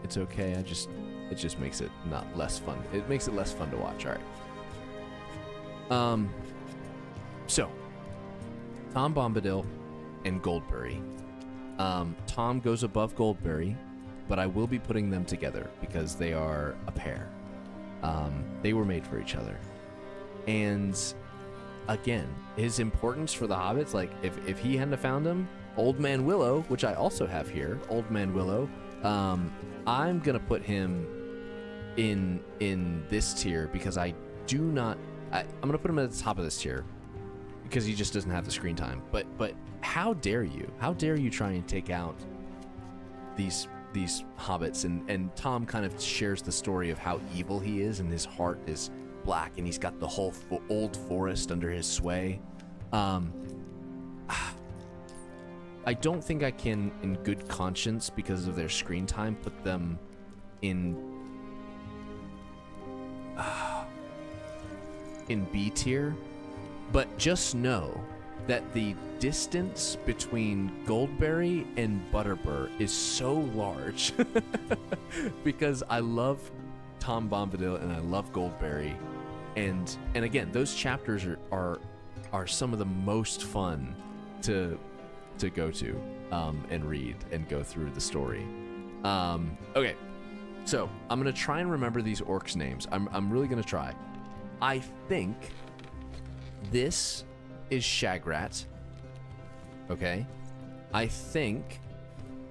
it's okay. It just makes it not less fun. It makes it less fun to watch. All right. So Tom Bombadil and Goldberry. Tom goes above Goldberry, but I will be putting them together because they are a pair. They were made for each other. And again, his importance for the hobbits, like if he hadn't have found him, Old Man Willow, which I also have here, Old Man Willow, I'm gonna put him in this tier because I'm gonna put him at the top of this tier because he just doesn't have the screen time. But how dare you? How dare you try and take out these hobbits? And Tom kind of shares the story of how evil he is, and his heart is black, and he's got the whole old forest under his sway. I don't think I can, in good conscience, because of their screen time, put them in B tier. But just know that the distance between Goldberry and Butterbur is so large because I love Tom Bombadil and I love Goldberry, and again, those chapters are some of the most fun to go to and read and go through the story. Okay, so I'm gonna try and remember these orcs' names. I'm really gonna try. I think this is Shagrat. Okay, I think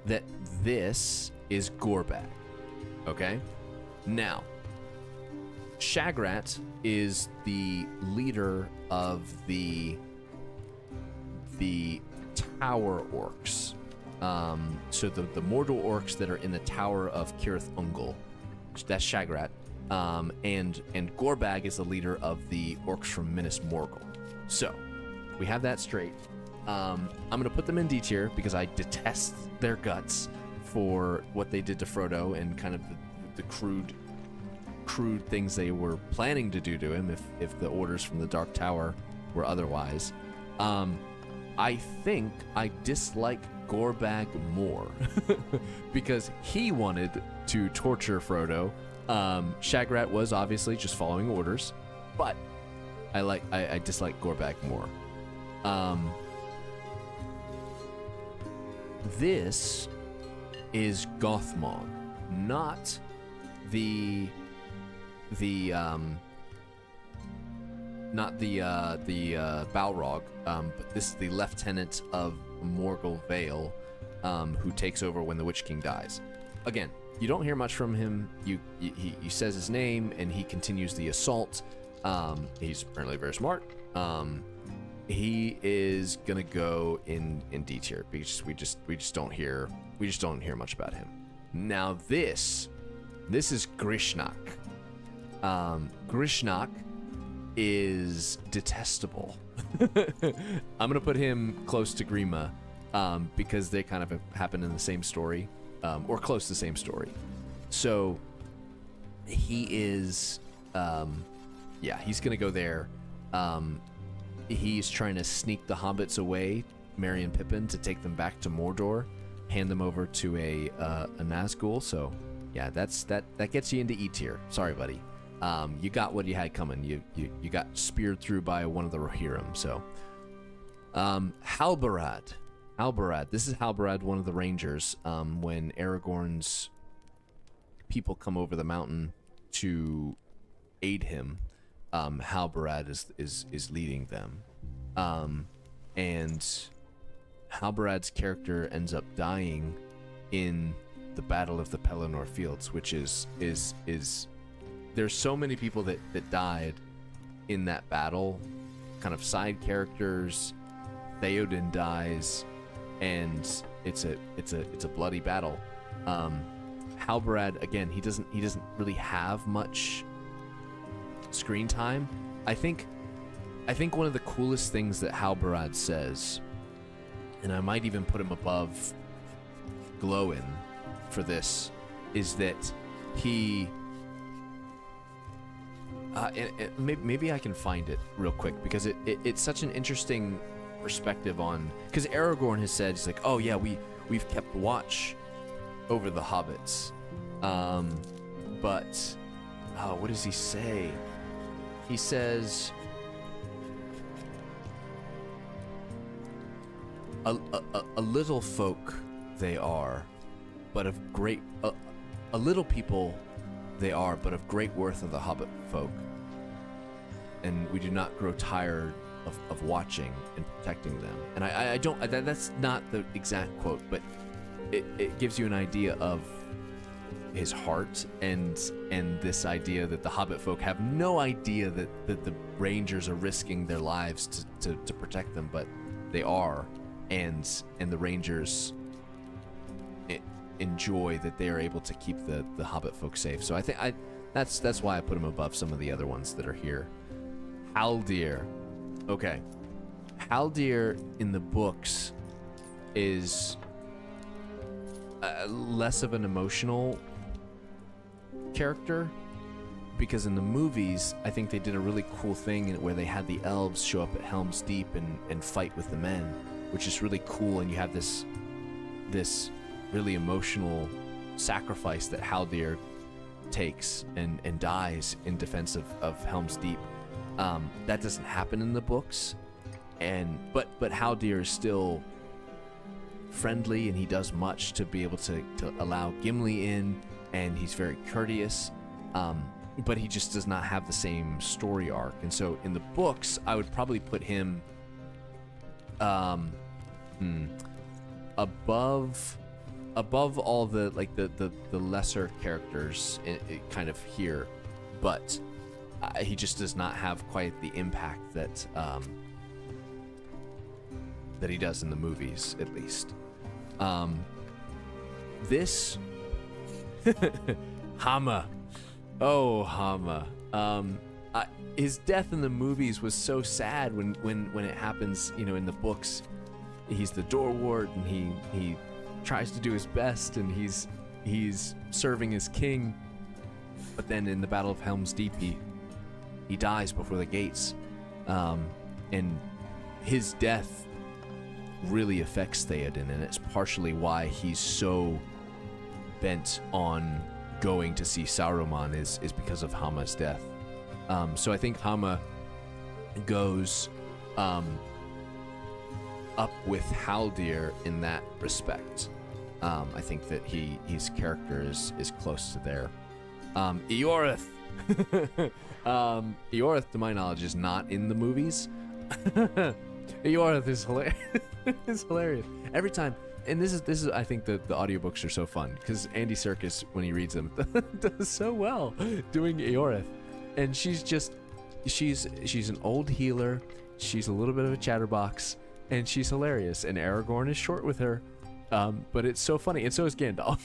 that this is Gorbag. Okay, now Shagrat is the leader of the Tower Orcs. So the Mordor Orcs that are in the Tower of Cirith Ungol. That's Shagrat. And Gorbag is the leader of the Orcs from Minas Morgul. So we have that straight. I'm gonna put them in D tier because I detest their guts for what they did to Frodo and kind of the crude things they were planning to do to him if the orders from the Dark Tower were otherwise. I think I dislike Gorbag more because he wanted to torture Frodo. Shagrat was obviously just following orders, but I dislike Gorbag more. This is Gothmog, not the Balrog, but this is the lieutenant of Morgul Vale, who takes over when the Witch King dies. Again, you don't hear much from him. He says his name and he continues the assault. He's apparently very smart. He is gonna go in D tier because we just don't hear much about him. Now this is Grishnak. Grishnak is detestable. I'm gonna put him close to Grima because they kind of happen in the same story, or close to the same story. So he is, he's gonna go there. He's trying to sneak the hobbits away, Merry and Pippin, to take them back to Mordor, hand them over to a Nazgul. So yeah, that gets you into E tier. Sorry, buddy. You got what you had coming. You got speared through by one of the Rohirrim. So Halbarad. This is Halbarad, one of the Rangers. When Aragorn's people come over the mountain to aid him, Halbarad is leading them. And Halbarad's character ends up dying in the Battle of the Pelennor Fields, which is there's so many people that died in that battle, kind of side characters. Theoden dies, and it's a bloody battle. Halbarad, again, he doesn't really have much screen time. I think one of the coolest things that Halbarad says, and I might even put him above Glowin for this, is that he maybe I can find it real quick, because it's such an interesting perspective on, because Aragorn has said, he's like, oh yeah, we've kept watch over the hobbits, but what does he say? He says a little folk they are, but of great a little people they are, but of great worth of the hobbit folk, and we do not grow tired of watching and protecting them. And I don't, that's not the exact quote, but it gives you an idea of his heart, and this idea that the hobbit folk have no idea that the rangers are risking their lives to protect them, but they are, and the rangers enjoy that they are able to keep the hobbit folk safe. So I think that's why I put him above some of the other ones that are here. Haldir. Okay. Haldir in the books is less of an emotional character, because in the movies I think they did a really cool thing where they had the elves show up at Helm's Deep and fight with the men, which is really cool, and you have this really emotional sacrifice that Haldir takes and dies in defense of Helm's Deep. That doesn't happen in the books, but Haldir is still friendly, and he does much to be able to allow Gimli in, and he's very courteous, but he just does not have the same story arc. And so in the books, I would probably put him above all the the lesser characters kind of here, but he just does not have quite the impact that he does in the movies, at least. This Hama. Oh, Hama. His death in the movies was so sad when it happens, in the books. He's the door ward, and he tries to do his best, and he's serving his king, but then in the Battle of Helm's Deep he dies before the gates, and his death really affects Theoden, and it's partially why he's so bent on going to see Saruman is because of Hama's death. So I think Hama goes up with Haldir in that respect. I think that his character is close to there. Eorith. Eorith, to my knowledge, is not in the movies. Eorith is hilarious. It's hilarious every time. And this is I think the audiobooks are so fun because Andy Serkis, when he reads them, does so well doing Eorith. And she's an old healer. She's a little bit of a chatterbox, and she's hilarious. And Aragorn is short with her, but it's so funny. And so is Gandalf.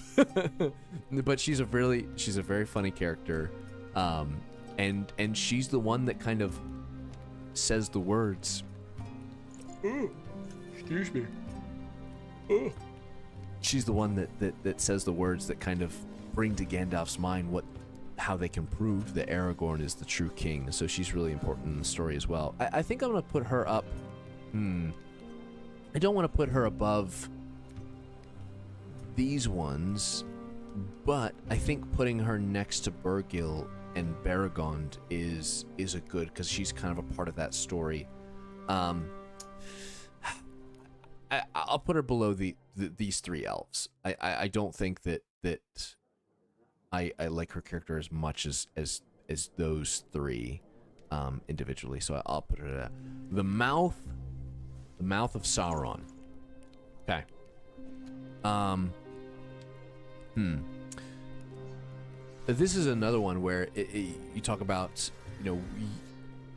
But she's a very funny character, and she's the one that kind of says the words. Excuse me. She's the one that says the words that kind of bring to Gandalf's mind how they can prove that Aragorn is the true king. So she's really important in the story as well. I think I'm going to put her up. I don't want to put her above these ones, but I think putting her next to Birgil and Baragond is a good, because she's kind of a part of that story. I'll put her below these three elves. I don't think that I like her character as much as those three individually. So I'll put her at the mouth of Sauron. Okay. This is another one where you talk about,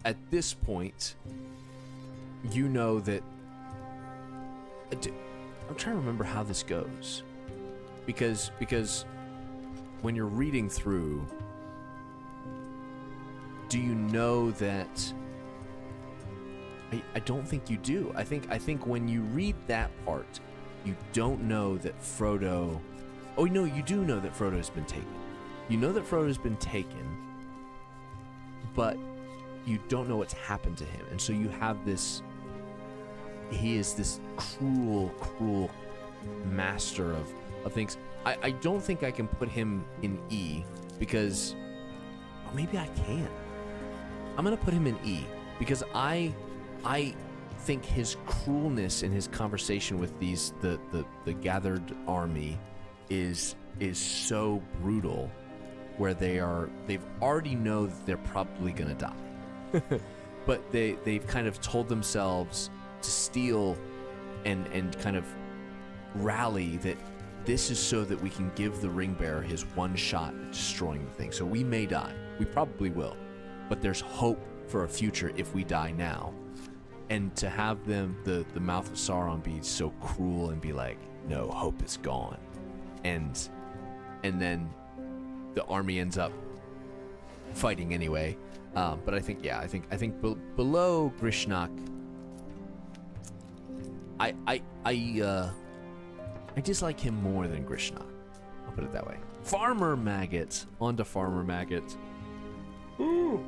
at this point, that. I'm trying to remember how this goes, because when you're reading through, do you know that? I don't think you do. I think when you read that part, you don't know that Frodo. Oh no, you do know that Frodo's been taken. You know that Frodo's been taken, but you don't know what's happened to him, and so you have this. He is this cruel master of things. I don't think I can put him in E, because, or maybe I can. I'm gonna put him in E because I think his cruelness in his conversation with the gathered army is so brutal, where they've already know that they're probably gonna die, but they've kind of told themselves to steal and kind of rally that this is so that we can give the ring bearer his one shot at destroying the thing. So we may die. We probably will. But there's hope for a future if we die now. And to have them, the mouth of Sauron, be so cruel and be like, no, hope is gone. And then the army ends up fighting anyway. But I think below Grishnak, I dislike him more than Grishnak. I'll put it that way. Farmer Maggot. On to Farmer Maggot. Ooh,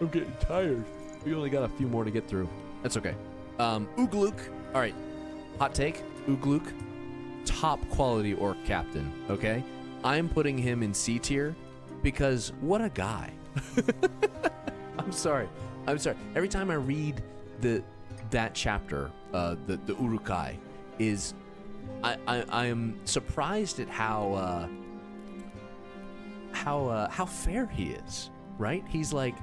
I'm getting tired. We only got a few more to get through. That's okay. Ugluk. All right. Hot take. Ugluk. Top quality orc captain. Okay. I'm putting him in C tier because what a guy. I'm sorry. Every time I read that chapter, the Urukai, is I am surprised at how fair he is. Right? He's like,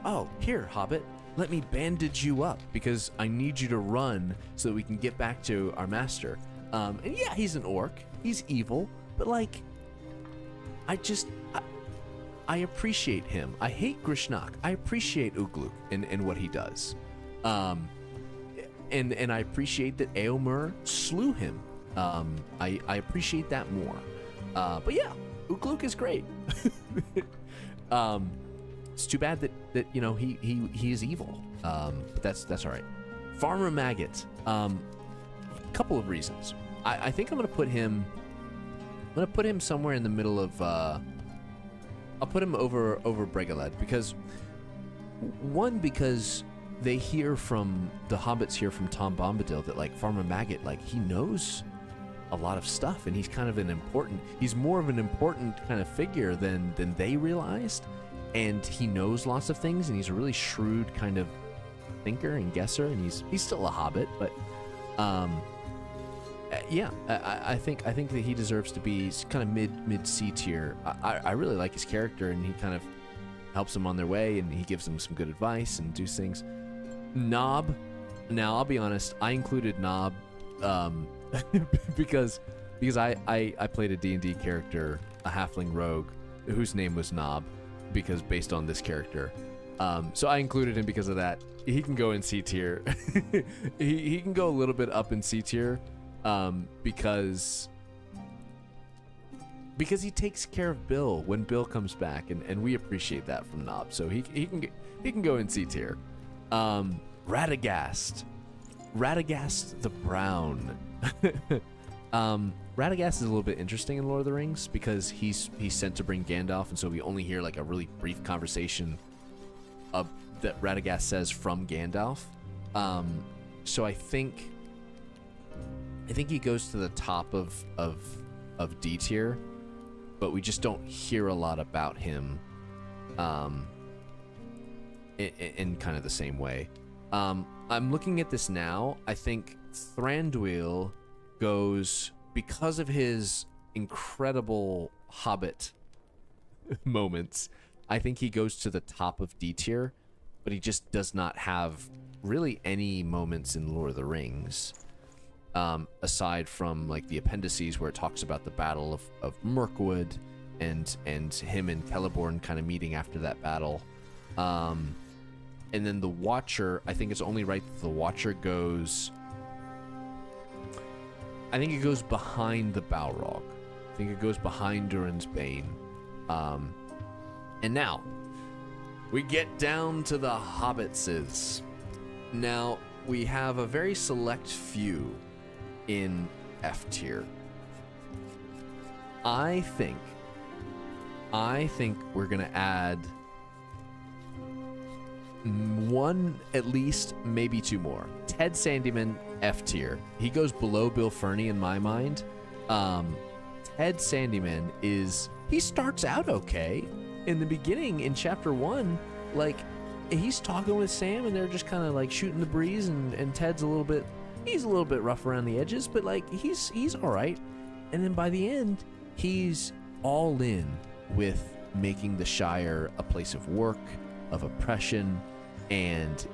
oh, here, Hobbit, let me bandage you up because I need you to run so that we can get back to our master. And yeah, he's an orc. He's evil, but like, I appreciate him. I hate Grishnak. I appreciate Ugluk and what he does. And I appreciate that Eomer slew him. I appreciate that more. But yeah, Ugluk is great. It's too bad that he is evil. But that's all right. Farmer Maggot. Couple of reasons. I think I'm gonna put him somewhere in the middle of. I'll put him over Bregaled because they hear from the hobbits here from Tom Bombadil that like Farmer Maggot, like he knows a lot of stuff and he's kind of he's more of an important kind of figure than they realized. and he knows lots of things, and he's a really shrewd kind of thinker and guesser, and he's still a hobbit, but yeah, I think that he deserves to be kind of mid C tier. I really like his character, and he kind of helps them on their way, and he gives them some good advice and do things. Nob, now I'll be honest, I included Nob because I played a D&D character, a halfling rogue, whose name was Nob, because based on this character. So I included him because of that. He can go in C tier. he can go a little bit up in C tier, because he takes care of Bill when Bill comes back, and we appreciate that from Nob. So he can go in C tier. Radagast the Brown. Radagast is a little bit interesting in Lord of the Rings because he's sent to bring Gandalf, and so we only hear like a really brief conversation that Radagast says from Gandalf. So I think he goes to the top of D tier, but we just don't hear a lot about him in kind of the same way. I'm looking at this now. I think Thranduil goes, because of his incredible Hobbit moments, I think he goes to the top of D tier, but he just does not have really any moments in Lord of the Rings, aside from like the appendices where it talks about the Battle of Mirkwood and him and Celeborn kind of meeting after that battle. And then the Watcher, I think it's only right that the Watcher goes... I think it goes behind the Balrog. I think it goes behind Durin's Bane. And now, we get down to the Hobbitses. Now, we have a very select few in F tier. I think we're gonna add one, at least, maybe two more. Ted Sandyman, F tier. He goes below Bill Ferny in my mind. Ted Sandyman he starts out okay. In the beginning, in chapter 1, like, he's talking with Sam, and they're just kind of like shooting the breeze, and Ted's a little bit rough around the edges, but like he's all right. And then by the end, he's all in with making the Shire a place of work, of oppression, and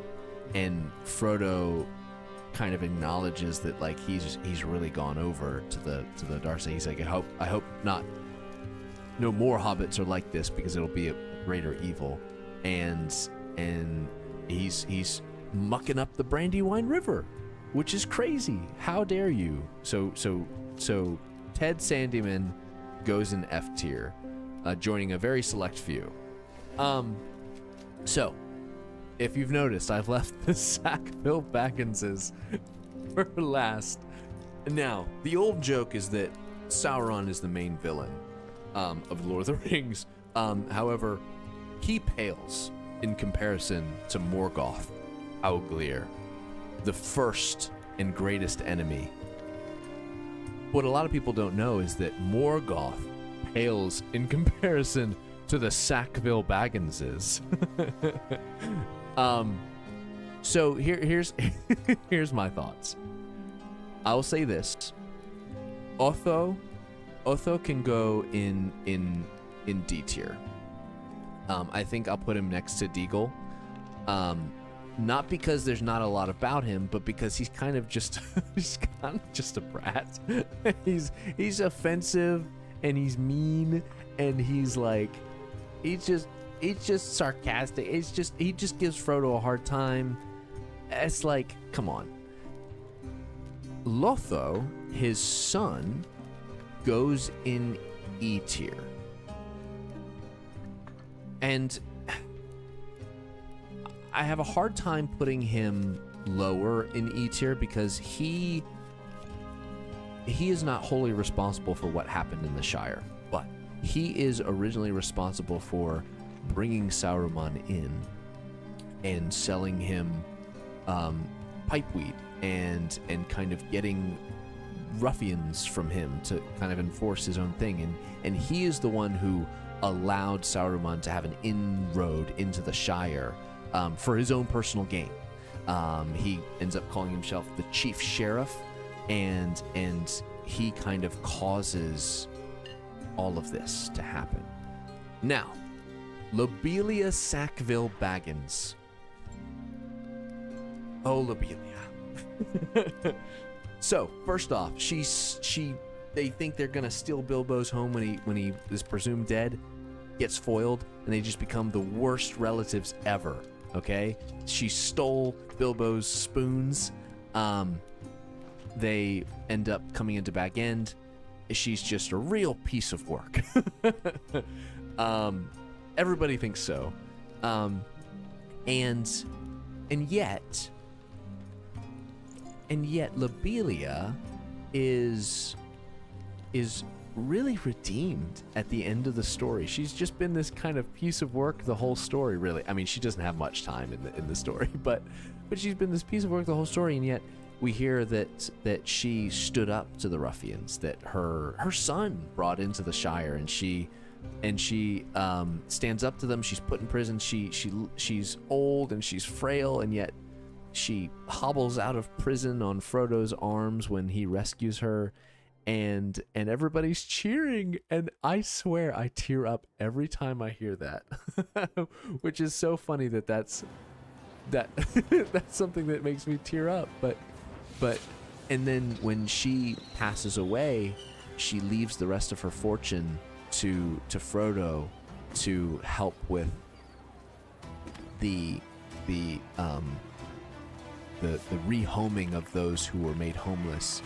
Frodo kind of acknowledges that like he's really gone over to the dark side. He's like, I hope not. No more hobbits are like this, because it'll be a greater evil. And he's mucking up the Brandywine River, which is crazy. How dare you? So Ted Sandyman goes in F tier, joining a very select few. So if you've noticed, I've left the Sackville Bagginses for last. Now, the old joke is that Sauron is the main villain of Lord of the Rings. However, he pales in comparison to Morgoth Auglir, the first and greatest enemy. What a lot of people don't know is that Morgoth pales in comparison to the Sackville Bagginses. So here's here's my thoughts. I'll say this: Otho can go in D tier. I think I'll put him next to Deagle. Not because there's not a lot about him, but because he's kind of just a brat. he's offensive, and he's mean, and he's just sarcastic. He just gives Frodo a hard time. It's like, come on. Lotho, his son, goes in E tier. And I have a hard time putting him lower in E tier because he is not wholly responsible for what happened in the Shire, but he is originally responsible for bringing Saruman in and selling him pipeweed and kind of getting ruffians from him to kind of enforce his own thing, and he is the one who allowed Saruman to have an inroad into the Shire for his own personal gain. He ends up calling himself the chief sheriff, and he kind of causes all of this to happen. Now, Lobelia Sackville Baggins. Oh, Lobelia. So, first off, they think they're gonna steal Bilbo's home when he is presumed dead, gets foiled, and they just become the worst relatives ever. Okay? She stole Bilbo's spoons. They end up coming into Bag End. She's just a real piece of work. Everybody thinks so. And yet Lobelia is really redeemed at the end of the story. She's just been this kind of piece of work the whole story, really. I mean, she doesn't have much time in the story, but she's been this piece of work the whole story, and yet we hear that she stood up to the ruffians that her son brought into the Shire, and she stands up to them. She's put in prison. She's old and she's frail, and yet she hobbles out of prison on Frodo's arms when he rescues her, and everybody's cheering, and I swear I tear up every time I hear that, which is so funny that's something that makes me tear up. But and then when she passes away, she leaves the rest of her fortune to Frodo to help with the rehoming of those who were made homeless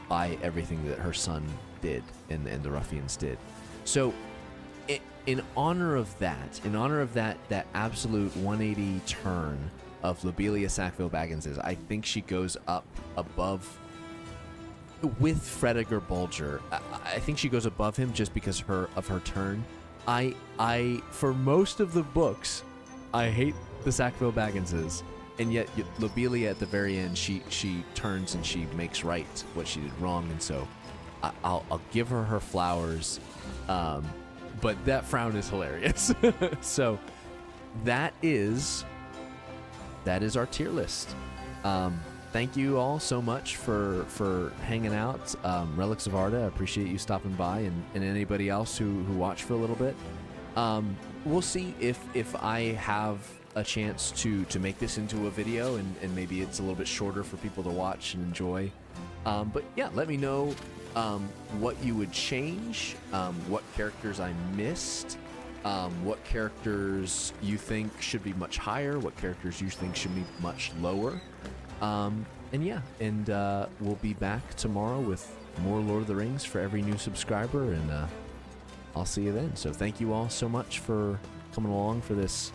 by everything that her son did and the ruffians did. So in honor of that absolute 180 turn of Lobelia Sackville Baggins, I think she goes up above with Fredegar Bolger. I think she goes above him just because of her turn. I for most of the books, I hate the Sackville Bagginses, and yet Lobelia at the very end, she turns and she makes right what she did wrong, and so I'll give her flowers. But that frown is hilarious. So that is our tier list. Thank you all so much for hanging out. Relics of Arda, I appreciate you stopping by, and anybody else who watched for a little bit. We'll see if I have a chance to make this into a video, and maybe it's a little bit shorter for people to watch and enjoy. But yeah, let me know what you would change, what characters I missed, what characters you think should be much higher, what characters you think should be much lower. And we'll be back tomorrow with more Lord of the Rings for every new subscriber, and I'll see you then. So thank you all so much for coming along for this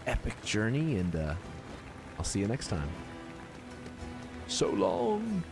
epic journey, and I'll see you next time. So long.